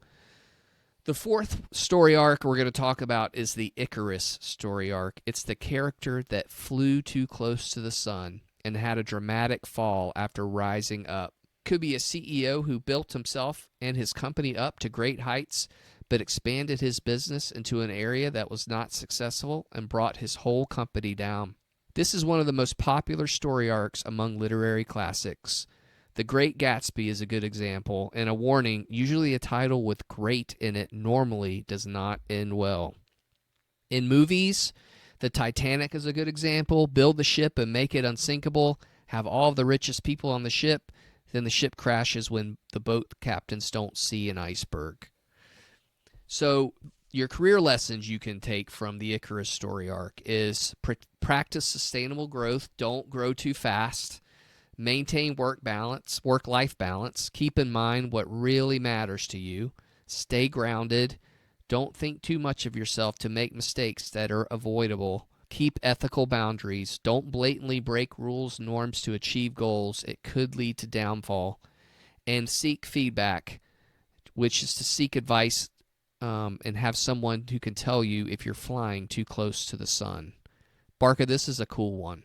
the fourth story arc we're going to talk about is the Icarus story arc. It's the character that flew too close to the sun and had a dramatic fall after rising up. Could be a CEO who built himself and his company up to great heights, but expanded his business into an area that was not successful and brought his whole company down. This is one of the most popular story arcs among literary classics. The Great Gatsby is a good example, and a warning, usually a title with great in it normally does not end well. In movies, the Titanic is a good example. Build the ship and make it unsinkable. Have all of the richest people on the ship. Then the ship crashes when the boat captains don't see an iceberg. So your career lessons you can take from the Icarus story arc is practice sustainable growth. Don't grow too fast. Maintain work-life balance. Keep in mind what really matters to you. Stay grounded. Don't think too much of yourself to make mistakes that are avoidable. Keep ethical boundaries. Don't blatantly break rules, norms to achieve goals. It could lead to downfall. And seek feedback, which is to seek advice and have someone who can tell you if you're flying too close to the sun. Barca, this is a cool one.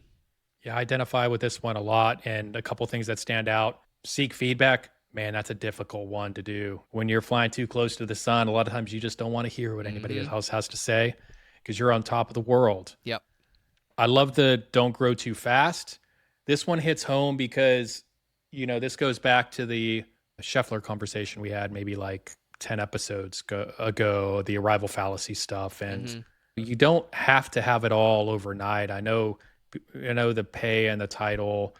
Yeah, I identify with this one a lot, and a couple things that stand out. Seek feedback. Man, that's a difficult one to do. When you're flying too close to the sun, a lot of times you just don't want to hear what anybody else has to say because you're on top of the world. Yep. I love the don't grow too fast. This one hits home because, this goes back to the Scheffler conversation we had maybe like 10 episodes ago, the arrival fallacy stuff. And you don't have to have it all overnight. I know the pay and the title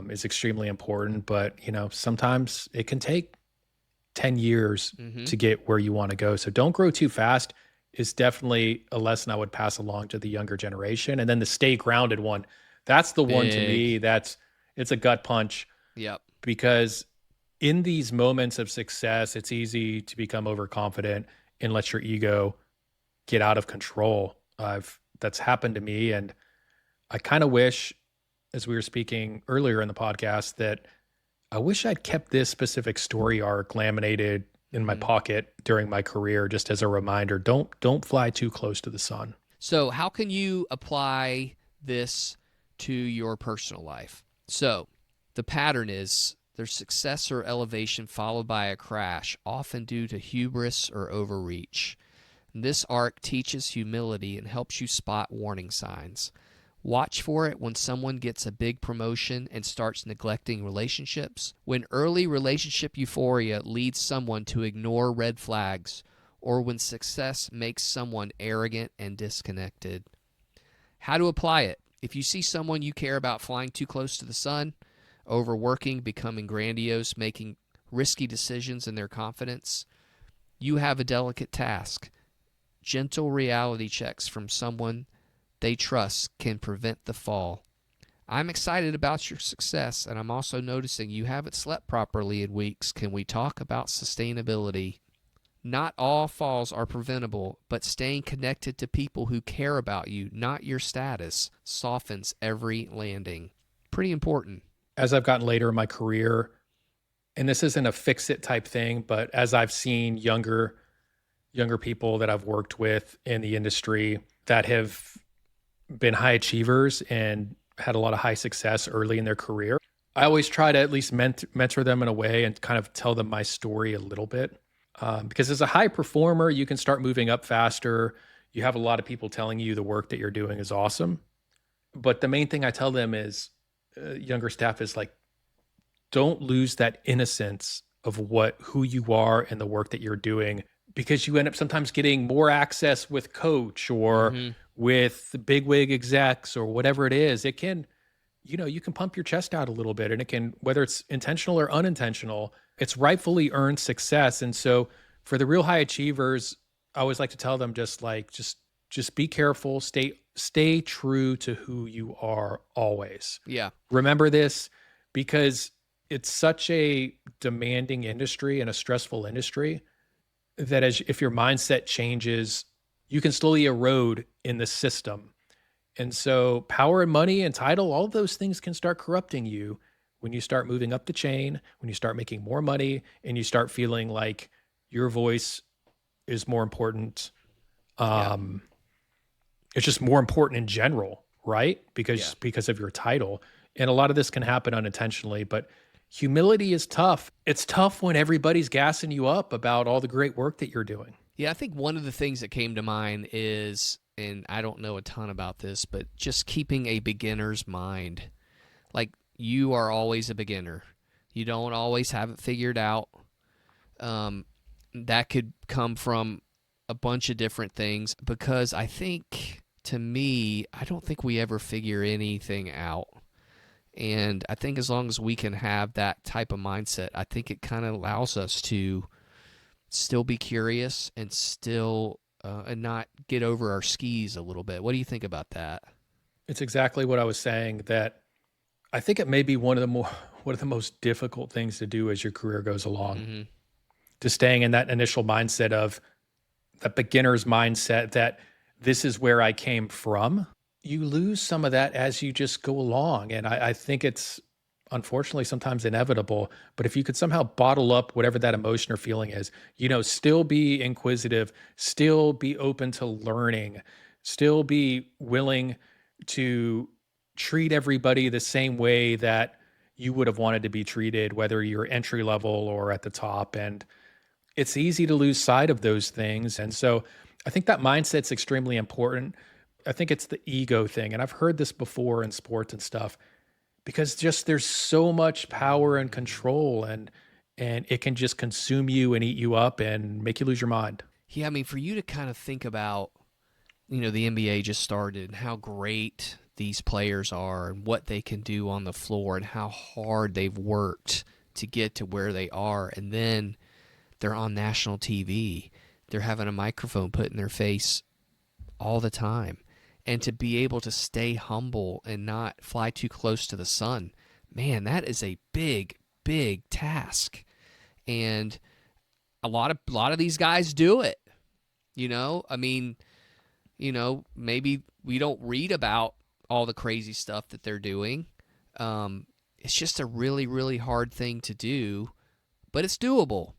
is extremely important, but sometimes it can take 10 years to get where you want to go. So don't grow too fast is definitely a lesson I would pass along to the younger generation. And then the stay grounded one, that's the one to me it's a gut punch. Yep. Because in these moments of success, it's easy to become overconfident and let your ego get out of control. That's happened to me, and I kind of wish, as we were speaking earlier in the podcast, that I wish I'd kept this specific story arc laminated in my pocket during my career, just as a reminder. Don't fly too close to the sun. So how can you apply this to your personal life? So the pattern is there's success or elevation followed by a crash, often due to hubris or overreach. This arc teaches humility and helps you spot warning signs. Watch for it when someone gets a big promotion and starts neglecting relationships, when early relationship euphoria leads someone to ignore red flags, or when success makes someone arrogant and disconnected. How to apply it? If you see someone you care about flying too close to the sun, overworking, becoming grandiose, making risky decisions in their confidence, you have a delicate task. Gentle reality checks from someone they trust can prevent the fall. I'm excited about your success, and I'm also noticing you haven't slept properly in weeks. Can we talk about sustainability? Not all falls are preventable, but staying connected to people who care about you, not your status, softens every landing. Pretty important. As I've gotten later in my career, and this isn't a fix-it type thing, but as I've seen younger people that I've worked with in the industry that have been high achievers and had a lot of high success early in their career. I always try to at least mentor them in a way and kind of tell them my story a little bit. Because as a high performer, you can start moving up faster. You have a lot of people telling you the work that you're doing is awesome. But the main thing I tell them is, younger staff is like, don't lose that innocence of who you are and the work that you're doing, because you end up sometimes getting more access with coach or with the bigwig execs or whatever it is. It can, you can pump your chest out a little bit, and it can, whether it's intentional or unintentional, it's rightfully earned success. And so for the real high achievers, I always like to tell them just be careful, stay true to who you are always. Yeah. Remember this, because it's such a demanding industry and a stressful industry that if your mindset changes, you can slowly erode in the system. And so power and money and title, all of those things can start corrupting you when you start moving up the chain, when you start making more money, and you start feeling like your voice is more important. It's just more important in general, right? Because of your title. And a lot of this can happen unintentionally, but humility is tough. It's tough when everybody's gassing you up about all the great work that you're doing. Yeah, I think one of the things that came to mind is, and I don't know a ton about this, but just keeping a beginner's mind. Like, you are always a beginner. You don't always have it figured out. That could come from a bunch of different things, because I think, to me, I don't think we ever figure anything out. And I think as long as we can have that type of mindset, I think it kind of allows us to still be curious and still and not get over our skis a little bit. What do you think about that? It's exactly what I was saying, that I think it may be one of the most difficult things to do as your career goes along. To staying in that initial mindset of that beginner's mindset, that this is where I came from. You lose some of that as you just go along. And I think it's unfortunately sometimes inevitable, but if you could somehow bottle up whatever that emotion or feeling is, still be inquisitive, still be open to learning, still be willing to treat everybody the same way that you would have wanted to be treated, whether you're entry level or at the top. And it's easy to lose sight of those things. And so I think that mindset's extremely important. I think it's the ego thing. And I've heard this before in sports and stuff, because just there's so much power and control, and it can just consume you and eat you up and make you lose your mind. Yeah, I mean, for you to kind of think about, the NBA just started and how great these players are and what they can do on the floor and how hard they've worked to get to where they are. And then they're on national TV. They're having a microphone put in their face all the time. And to be able to stay humble and not fly too close to the sun, man, that is a big, big task. And a lot of these guys do it. I mean, maybe we don't read about all the crazy stuff that they're doing. It's just a really, really hard thing to do, but it's doable.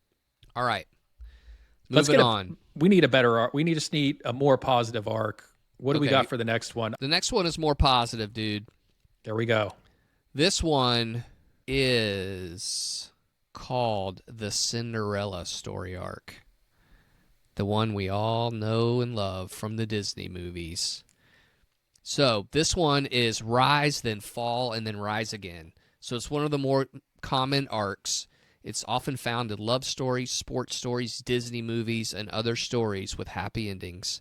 All right. Moving on. We need a better arc. We just need a more positive arc. What do we got for the next one? The next one is more positive, dude. There we go. This one is called the Cinderella story arc. The one we all know and love from the Disney movies. So this one is rise, then fall, and then rise again. So it's one of the more common arcs. It's often found in love stories, sports stories, Disney movies, and other stories with happy endings.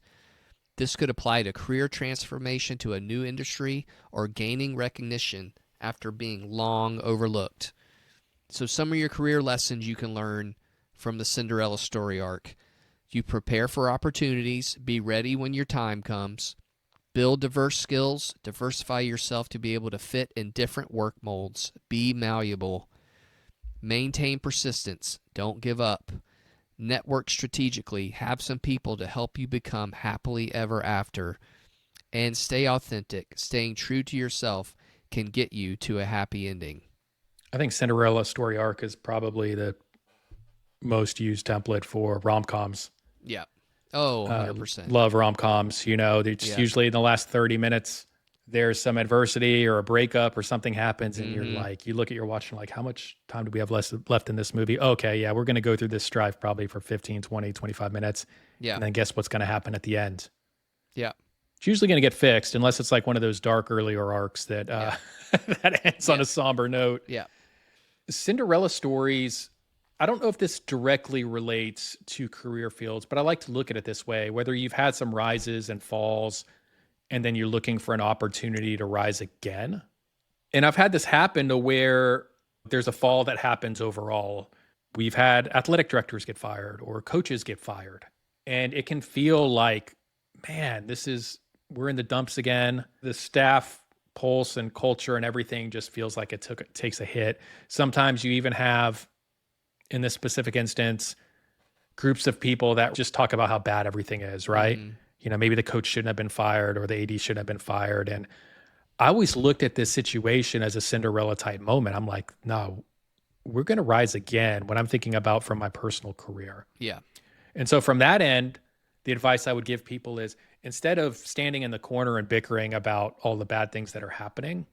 This could apply to career transformation to a new industry or gaining recognition after being long overlooked. So some of your career lessons you can learn from the Cinderella story arc. You prepare for opportunities, be ready when your time comes, build diverse skills, diversify yourself to be able to fit in different work molds, be malleable, maintain persistence, don't give up. Network strategically, have some people to help you become happily ever after, and stay authentic. Staying true to yourself can get you to a happy ending. I think Cinderella story arc is probably the most used template for rom-coms. Yeah. Oh, 100%. Love rom-coms. It's usually in the last 30 minutes, there's some adversity or a breakup or something happens and you're Mhm. like, you look at your watch and like, how much time do we have left in this movie? Okay, yeah, we're going to go through this strife probably for 15, 20, 25 minutes. Yeah. And then guess what's going to happen at the end? Yeah. It's usually going to get fixed unless it's like one of those dark earlier arcs that Yeah. that ends on Yeah. a somber note. Yeah. Cinderella stories, I don't know if this directly relates to career fields, but I like to look at it this way, whether you've had some rises and falls and then you're looking for an opportunity to rise again. And I've had this happen to where there's a fall that happens overall. We've had athletic directors get fired or coaches get fired. And it can feel like, man, we're in the dumps again. The staff pulse and culture and everything just feels like it takes a hit. Sometimes you even have, in this specific instance, groups of people that just talk about how bad everything is, right? Mhm. Maybe the coach shouldn't have been fired or the AD shouldn't have been fired. And I always looked at this situation as a Cinderella type moment. I'm like, no, we're going to rise again when I'm thinking about from my personal career. Yeah. And so from that end, the advice I would give people is instead of standing in the corner and bickering about all the bad things that are happening,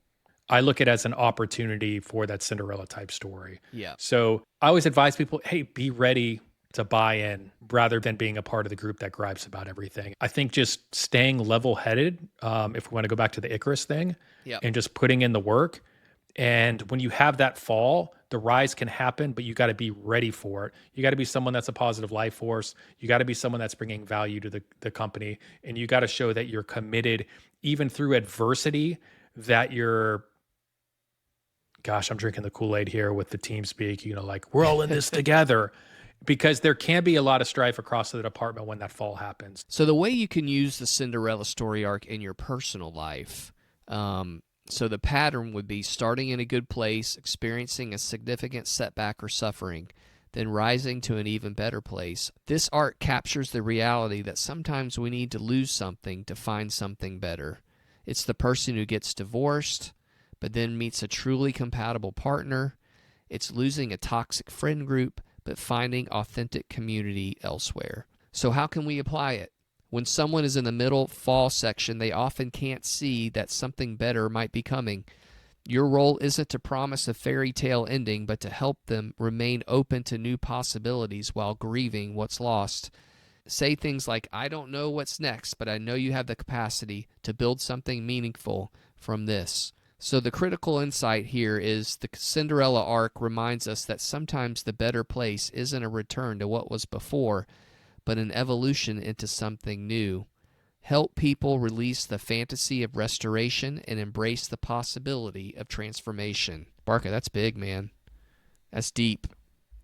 I look at it as an opportunity for that Cinderella type story. Yeah. So I always advise people, hey, be ready to buy in rather than being a part of the group that gripes about everything. I think just staying level-headed, if we want to go back to the Icarus thing, Yeah. and just putting in the work. And when you have that fall, the rise can happen, but you got to be ready for it. You got to be someone that's a positive life force. You got to be someone that's bringing value to the company. And you got to show that you're committed, even through adversity, that you're, gosh, I'm drinking the Kool-Aid here with the team speak, like we're all in this together. Because there can be a lot of strife across the department when that fall happens. So the way you can use the Cinderella story arc in your personal life, so the pattern would be starting in a good place, experiencing a significant setback or suffering, then rising to an even better place. This arc captures the reality that sometimes we need to lose something to find something better. It's the person who gets divorced, but then meets a truly compatible partner. It's losing a toxic friend group, but finding authentic community elsewhere. So how can we apply it? When someone is in the middle fall section, they often can't see that something better might be coming. Your role isn't to promise a fairy tale ending, but to help them remain open to new possibilities while grieving what's lost. Say things like, I don't know what's next, but I know you have the capacity to build something meaningful from this. So the critical insight here is the Cinderella arc reminds us that sometimes the better place isn't a return to what was before, but an evolution into something new. Help people release the fantasy of restoration and embrace the possibility of transformation. Barca, that's big, man. That's deep.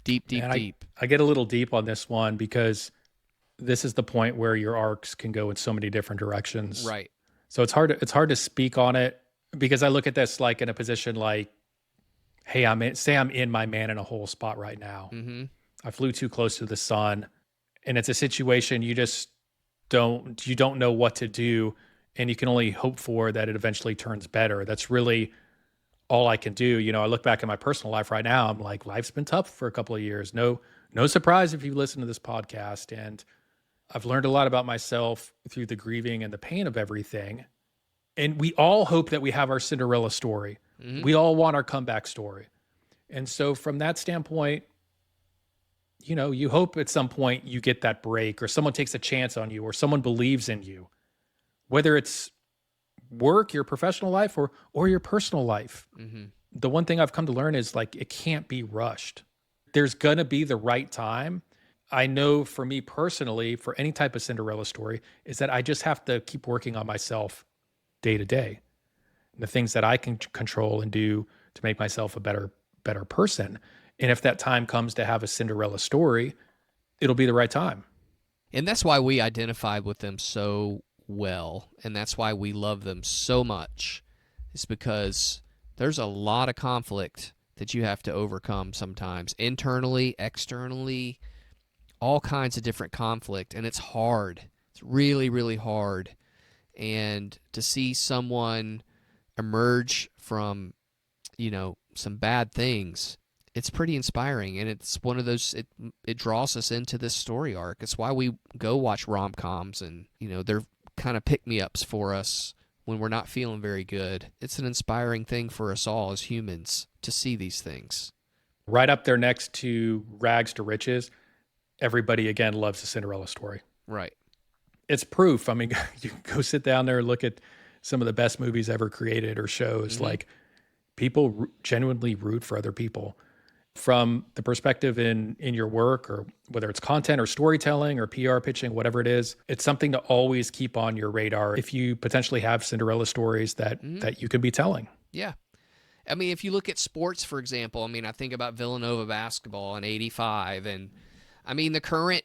Deep, deep, deep. I get a little deep on this one because this is the point where your arcs can go in so many different directions. Right. So it's hard to speak on it because I look at this like in a position like, hey, I'm in my man in a hole spot right now. Mm-hmm. I flew too close to the sun, and it's a situation you just don't know what to do, and you can only hope for that it eventually turns better. That's really all I can do. I look back at my personal life right now. I'm like, life's been tough for a couple of years. No surprise if you listen to this podcast, and I've learned a lot about myself through the grieving and the pain of everything. And we all hope that we have our Cinderella story. Mm-hmm. We all want our comeback story. And so from that standpoint, you hope at some point you get that break or someone takes a chance on you or someone believes in you, whether it's work, your professional life, or your personal life. Mm-hmm. The one thing I've come to learn is like, it can't be rushed. There's going to be the right time. I know for me personally, for any type of Cinderella story, is that I just have to keep working on myself day to day. The things that I can control and do to make myself a better person. And if that time comes to have a Cinderella story, it'll be the right time. And that's why we identify with them so well, and that's why we love them so much. It's because there's a lot of conflict that you have to overcome sometimes, internally, externally, all kinds of different conflict, and it's hard. It's really, really hard. And to see someone emerge from, some bad things, it's pretty inspiring, and it's one of those, it draws us into this story arc. It's why we go watch rom-coms, and they're kind of pick-me-ups for us when we're not feeling very good. It's an inspiring thing for us all as humans to see these things. Right up there next to rags to riches, everybody again loves the Cinderella story. Right. It's proof. I mean, you can go sit down there and look at some of the best movies ever created or shows. Like, people genuinely root for other people. From the perspective in your work, or whether it's content or storytelling or PR pitching, whatever it is, it's something to always keep on your radar if you potentially have Cinderella stories that you could be telling. Yeah. I mean, if you look at sports, for example, I mean, I think about Villanova basketball in '85, and I mean, the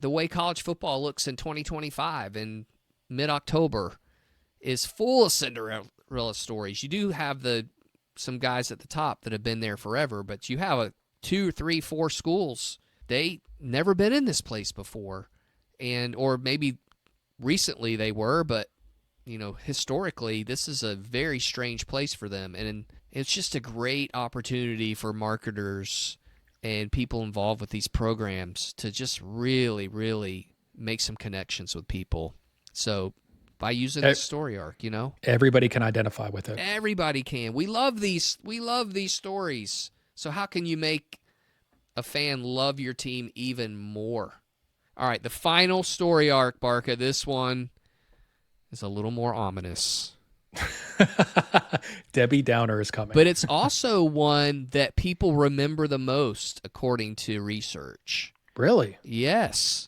way college football looks in 2025 in mid-October is full of Cinderella stories. You do have some guys at the top that have been there forever, but you have 2, 3, 4 schools. They never been in this place before, or maybe recently they were, but historically this is a very strange place for them, and it's just a great opportunity for marketers and people involved with these programs to just really, really make some connections with people. So by using this story arc, everybody can identify with it. Everybody can. We love these stories. So how can you make a fan love your team even more? All right, the final story arc, Barca. This one is a little more ominous. Debbie Downer is coming. But it's also one that people remember the most, according to research. Really? Yes.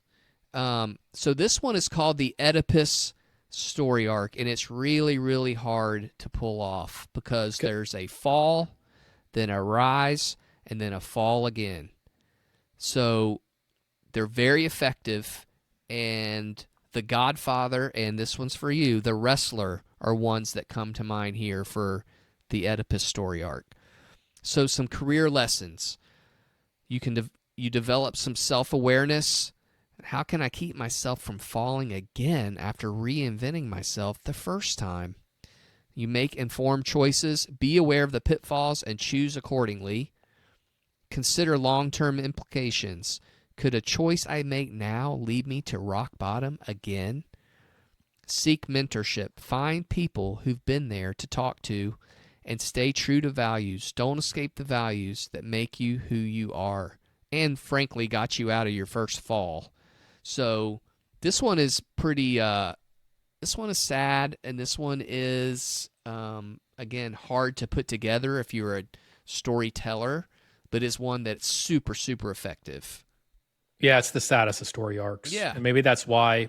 So this one is called the Oedipus story arc, and it's really, really hard to pull off because there's a fall, then a rise, and then a fall again. So they're very effective, and The Godfather, and this one's for you, The Wrestler, are ones that come to mind here for the Oedipus story arc. So some career lessons. You develop some self-awareness. How can I keep myself from falling again after reinventing myself the first time? You make informed choices, be aware of the pitfalls, and choose accordingly. Consider long-term implications. Could a choice I make now lead me to rock bottom again? Seek mentorship. Find people who've been there to talk to, and stay true to values. Don't escape the values that make you who you are and, frankly, got you out of your first fall. So this one is pretty, this one is sad, and this one is, again, hard to put together if you're a storyteller, but is one that's super, super effective. Yeah, it's the saddest of story arcs. Yeah. And maybe that's why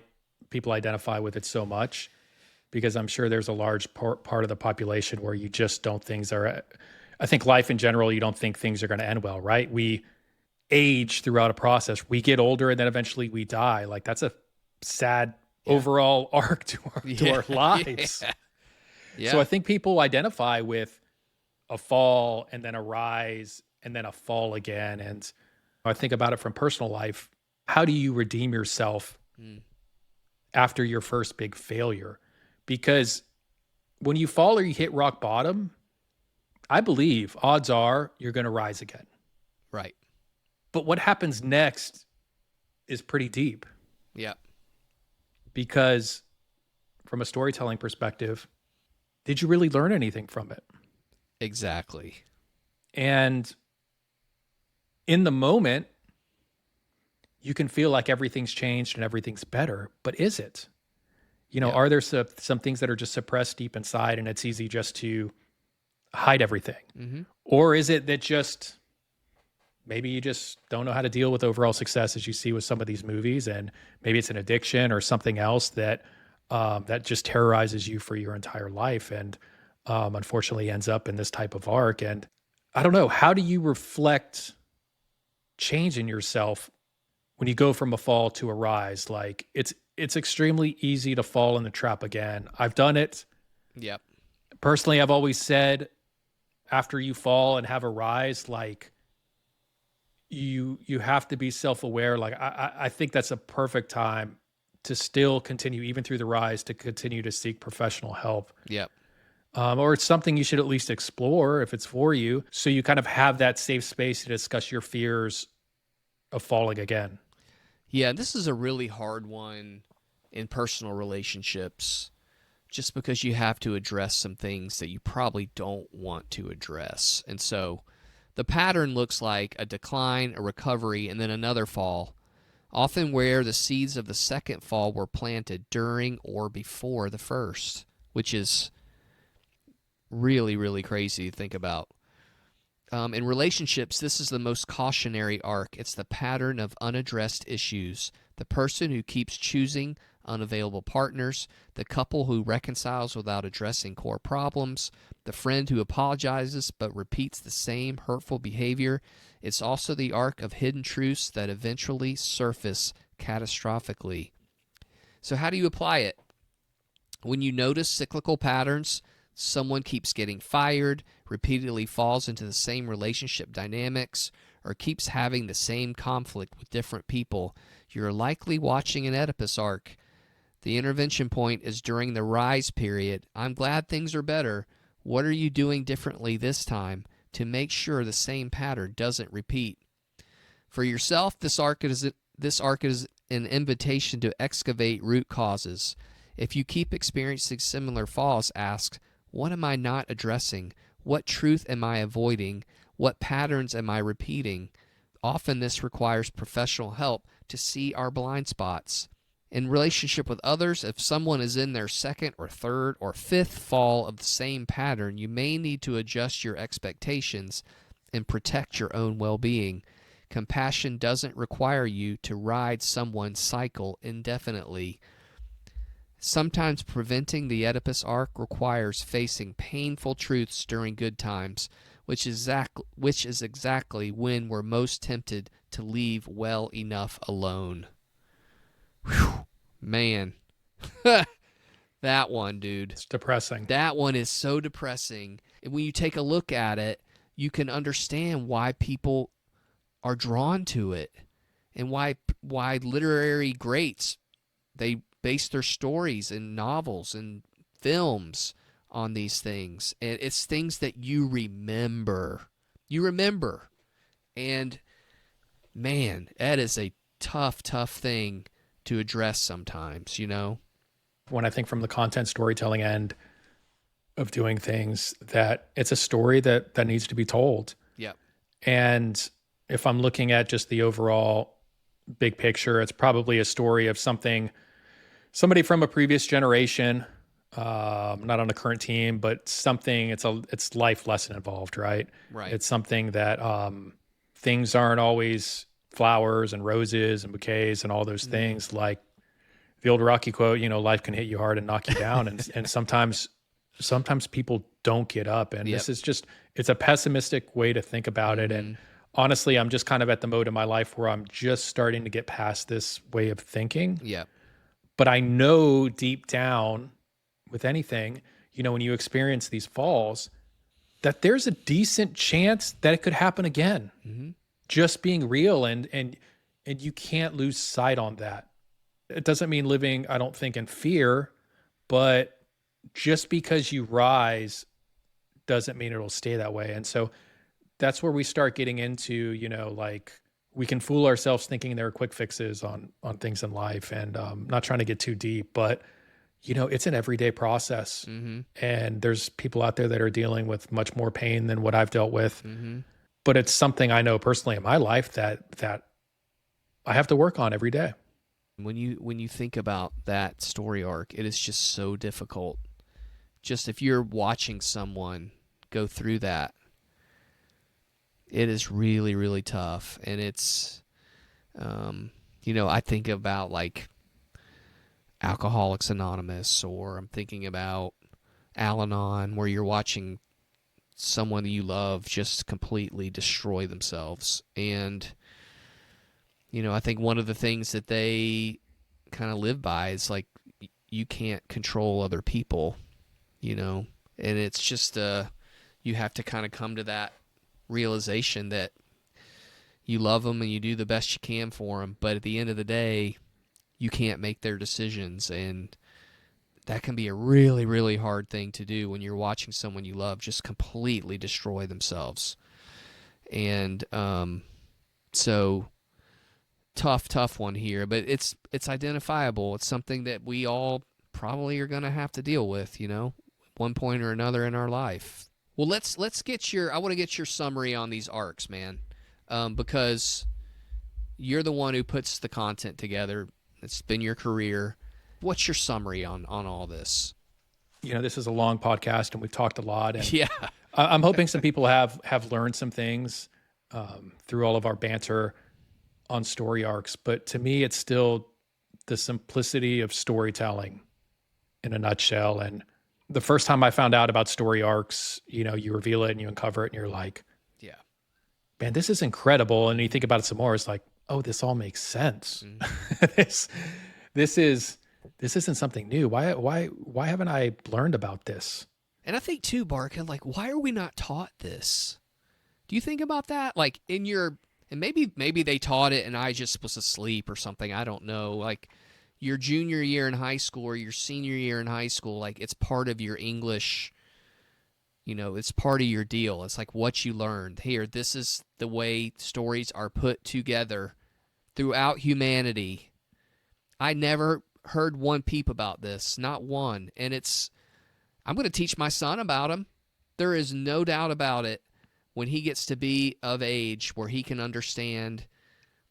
people identify with it so much, because I'm sure there's a large part of the population where you just don't I think life in general, you don't think things are going to end well, right? We age throughout a process. We get older and then eventually we die. Like, that's a sad overall arc to our lives. Yeah. So I think people identify with a fall and then a rise and then a fall again. And I think about it from personal life. How do you redeem yourself after your first big failure? Because when you fall or you hit rock bottom, I believe odds are you're going to rise again. Right. But what happens next is pretty deep. Yeah. Because from a storytelling perspective, did you really learn anything from it? Exactly. And in the moment, you can feel like everything's changed and everything's better, but is it? Are there some things that are just suppressed deep inside and it's easy just to hide everything? Mm-hmm. Or is it that just maybe you just don't know how to deal with overall success, as you see with some of these movies, and maybe it's an addiction or something else that just terrorizes you for your entire life and unfortunately ends up in this type of arc. And I don't know, how do you reflect change in yourself when you go from a fall to a rise? Like, it's extremely easy to fall in the trap again. I've done it. Yep. Personally, I've always said, after you fall and have a rise, like, you have to be self-aware. Like, I think that's a perfect time to still continue, even through the rise, to continue to seek professional help. Yep. Or it's something you should at least explore if it's for you, so you kind of have that safe space to discuss your fears of falling again. Yeah, this is a really hard one in personal relationships. just because you have to address some things that you probably don't want to address. And so the pattern looks like a decline, a recovery, and then another fall, often where the seeds of the second fall were planted during or before the first, which is really, really crazy to think about. In relationships, this is the most cautionary arc. It's the pattern of unaddressed issues. The person who keeps choosing unavailable partners, the couple who reconciles without addressing core problems, the friend who apologizes but repeats the same hurtful behavior. It's also the arc of hidden truths that eventually surface catastrophically. So how do you apply it? When you notice cyclical patterns, someone keeps getting fired, repeatedly falls into the same relationship dynamics, or keeps having the same conflict with different people, you're likely watching an Oedipus arc. The intervention point is during the rise period. I'm glad things are better. What are you doing differently this time to make sure the same pattern doesn't repeat? For yourself, this arc is an invitation to excavate root causes. If you keep experiencing similar falls, ask, what am I not addressing? What truth am I avoiding? What patterns am I repeating? Often this requires professional help to see our blind spots. In relationship with others, if someone is in their second or third or fifth fall of the same pattern, you may need to adjust your expectations and protect your own well-being. Compassion doesn't require you to ride someone's cycle indefinitely. Sometimes preventing the Oedipus arc requires facing painful truths during good times, which is exactly when we're most tempted to leave well enough alone. Whew, man. That one, dude. It's depressing. That one is so depressing. And when you take a look at it, you can understand why people are drawn to it and why literary greats, they base their stories and novels and films on these things. And it's things that you remember. You remember. And man, that is a tough thing to address sometimes, you know? When I think from the content storytelling end of doing things, that it's a story that needs to be told. Yep. And if I'm looking at just the overall big picture, it's probably a story of somebody from a previous generation, not on the current team, but something, it's life lesson involved, right? Right. It's something that things aren't always flowers and roses and bouquets and all those things. Like the old Rocky quote, life can hit you hard and knock you down. And sometimes people don't get up. And Yep. this is it's a pessimistic way to think about it. And honestly, I'm just kind of at the mode in my life where I'm just starting to get past this way of thinking. Yep. But I know deep down with anything, when you experience these falls, that there's a decent chance that it could happen again. Mm-hmm. Just being real, and you can't lose sight on that. It doesn't mean living, I don't think, in fear, but just because you rise doesn't mean it'll stay that way. And so that's where we start getting into, like, we can fool ourselves thinking there are quick fixes on things in life, and not trying to get too deep, but it's an everyday process. Mm-hmm. And there's people out there that are dealing with much more pain than what I've dealt with. Mm-hmm. But it's something I know personally in my life that I have to work on every day. When you think about that story arc, it is just so difficult. Just if you're watching someone go through that, it is really, really tough. And it's, I think about like Alcoholics Anonymous, or I'm thinking about Al-Anon, where you're watching someone that you love just completely destroy themselves. And, I think one of the things that they kind of live by is like, you can't control other people, and it's just, you have to kind of come to that realization that you love them and you do the best you can for them, but at the end of the day, you can't make their decisions. And that can be a really, really hard thing to do when you're watching someone you love just completely destroy themselves. And so tough one here, but it's identifiable. It's something that we all probably are going to have to deal with, one point or another in our life. Well, let's get I want to get your summary on these arcs, man, because you're the one who puts the content together. It's been your career. What's your summary on all this? This is a long podcast and we've talked a lot. And Yeah. I'm hoping some people have learned some things through all of our banter on story arcs. But to me, it's still the simplicity of storytelling in a nutshell. And the first time I found out about story arcs, you reveal it and you uncover it and you're like, yeah, man, this is incredible. And you think about it some more, it's like, oh, this all makes sense. This isn't something new. Why haven't I learned about this? And I think too, Barca, like, why are we not taught this? Do you think about that? Like and maybe they taught it and I just was asleep or something. I don't know. Like your junior year in high school or your senior year in high school, like it's part of your English, it's part of your deal. It's like what you learned. Here, this is the way stories are put together throughout humanity. I never heard one peep about this, not one. And I'm going to teach my son about them. There is no doubt about it. When he gets to be of age where he can understand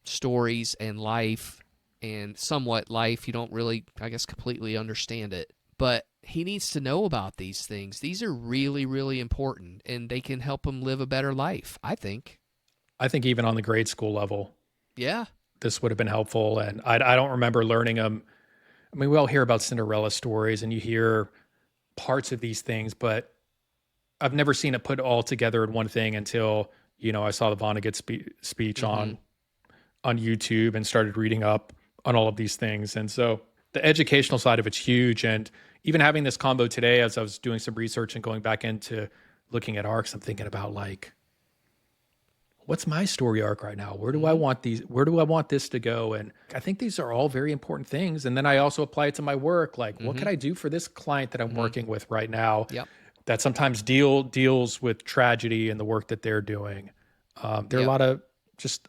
stories and life, and somewhat life, you don't really, I guess, completely understand it. But he needs to know about these things. These are really, really important, and they can help him live a better life, I think. I think even on the grade school level, yeah, this would have been helpful. And I don't remember learning them. I mean, we all hear about Cinderella stories and you hear parts of these things, but I've never seen it put all together in one thing until, I saw the Vonnegut speech on YouTube and started reading up on all of these things. And so the educational side of it's huge. And even having this combo today, as I was doing some research and going back into looking at arcs, I'm thinking about like, what's my story arc right now? Where do I want this to go? And I think these are all very important things. And then I also apply it to my work. Like, what can I do for this client that I'm working with right now? Yep. That sometimes deals with tragedy in the work that they're doing. There are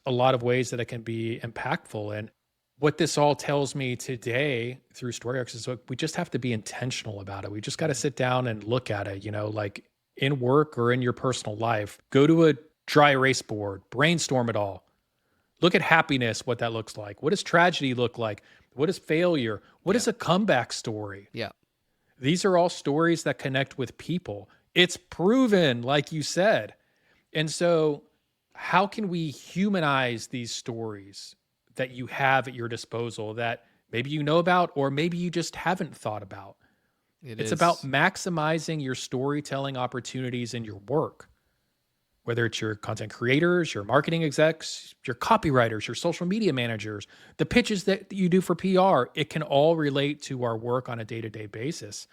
a lot of ways that it can be impactful. And what this all tells me today through story arcs is we just have to be intentional about it. We just got to sit down and look at it, like in work or in your personal life. Go to a dry erase board, brainstorm it all. Look at happiness, what that looks like. What does tragedy look like? What is failure? What is a comeback story? Yeah. These are all stories that connect with people. It's proven, like you said. And so how can we humanize these stories that you have at your disposal that maybe you know about or maybe you just haven't thought about? It's about maximizing your storytelling opportunities in your work, whether it's your content creators, your marketing execs, your copywriters, your social media managers, the pitches that you do for PR. It can all relate to our work on a day-to-day basis.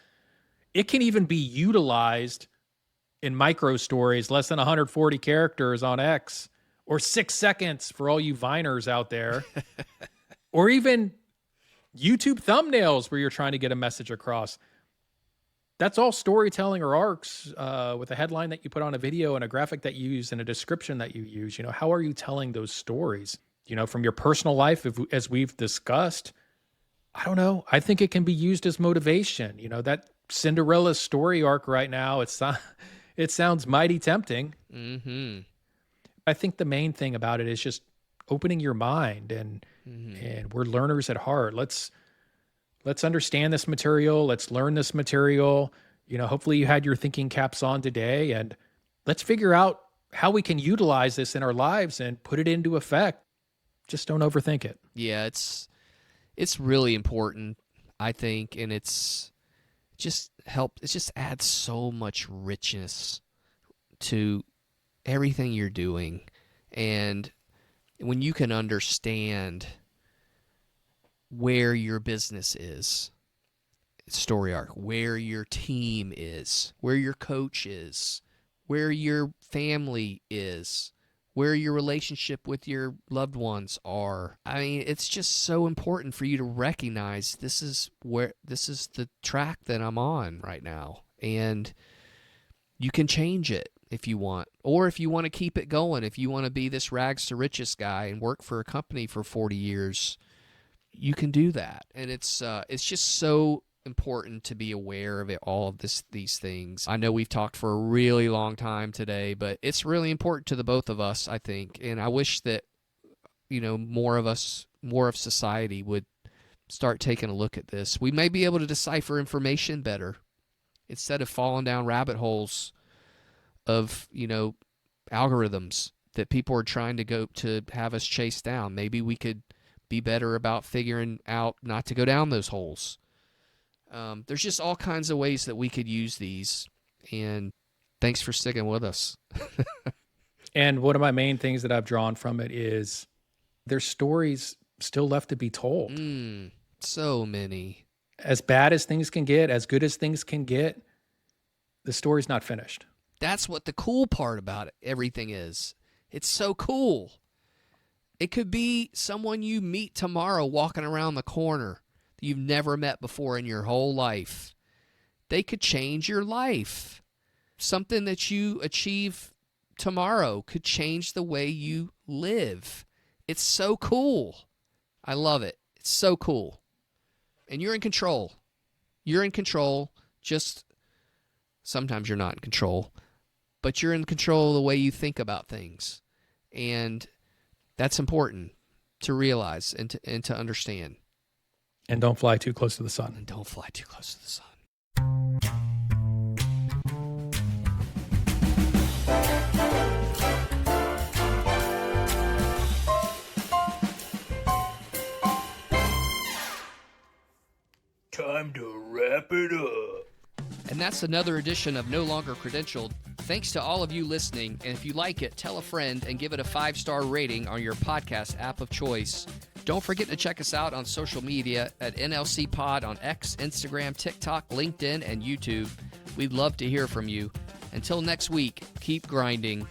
It can even be utilized in micro stories, less than 140 characters on X, or 6 seconds for all you Viners out there, or even YouTube thumbnails where you're trying to get a message across. That's all storytelling or arcs with a headline that you put on a video and a graphic that you use and a description that you use. How are you telling those stories? From your personal life, as we've discussed, I don't know. I think it can be used as motivation. That Cinderella story arc right now, it sounds mighty tempting. Mm-hmm. I think the main thing about it is just opening your mind and we're learners at heart. Let's understand this material. Let's learn this material. Hopefully you had your thinking caps on today, and let's figure out how we can utilize this in our lives and put it into effect. Just don't overthink it. Yeah, it's really important, I think, and it just adds so much richness to everything you're doing. And when you can understand where your business is, story arc, where your team is, where your coach is, where your family is, where your relationship with your loved ones are. I mean, it's just so important for you to recognize this is the track that I'm on right now. And you can change it if you want, or if you want to keep it going, if you want to be this rags to riches guy and work for a company for 40 years, you can do that. And it's just so important to be aware of all of these things. I know we've talked for a really long time today, but it's really important to the both of us, I think. And I wish that, more of society would start taking a look at this. We may be able to decipher information better instead of falling down rabbit holes of, algorithms that people are trying to go to have us chase down. Maybe we could be better about figuring out not to go down those holes. There's just all kinds of ways that we could use these, and thanks for sticking with us. And one of my main things that I've drawn from it is there's stories still left to be told. So many. As bad as things can get, as good as things can get, the story's not finished. That's what the cool part about everything is. It's so cool. It could be someone you meet tomorrow walking around the corner that you've never met before in your whole life. They could change your life. Something that you achieve tomorrow could change the way you live. It's so cool. I love it. It's so cool. And you're in control. You're in control. Just sometimes you're not in control, but you're in control of the way you think about things. And that's important to realize and to understand. And don't fly too close to the sun. And don't fly too close to the sun. Time to wrap it up. And that's another edition of No Longer Credentialed. Thanks to all of you listening, and if you like it, tell a friend and give it a 5-star rating on your podcast app of choice. Don't forget to check us out on social media at NLC Pod on X, Instagram, TikTok, LinkedIn, and YouTube. We'd love to hear from you. Until next week, keep grinding.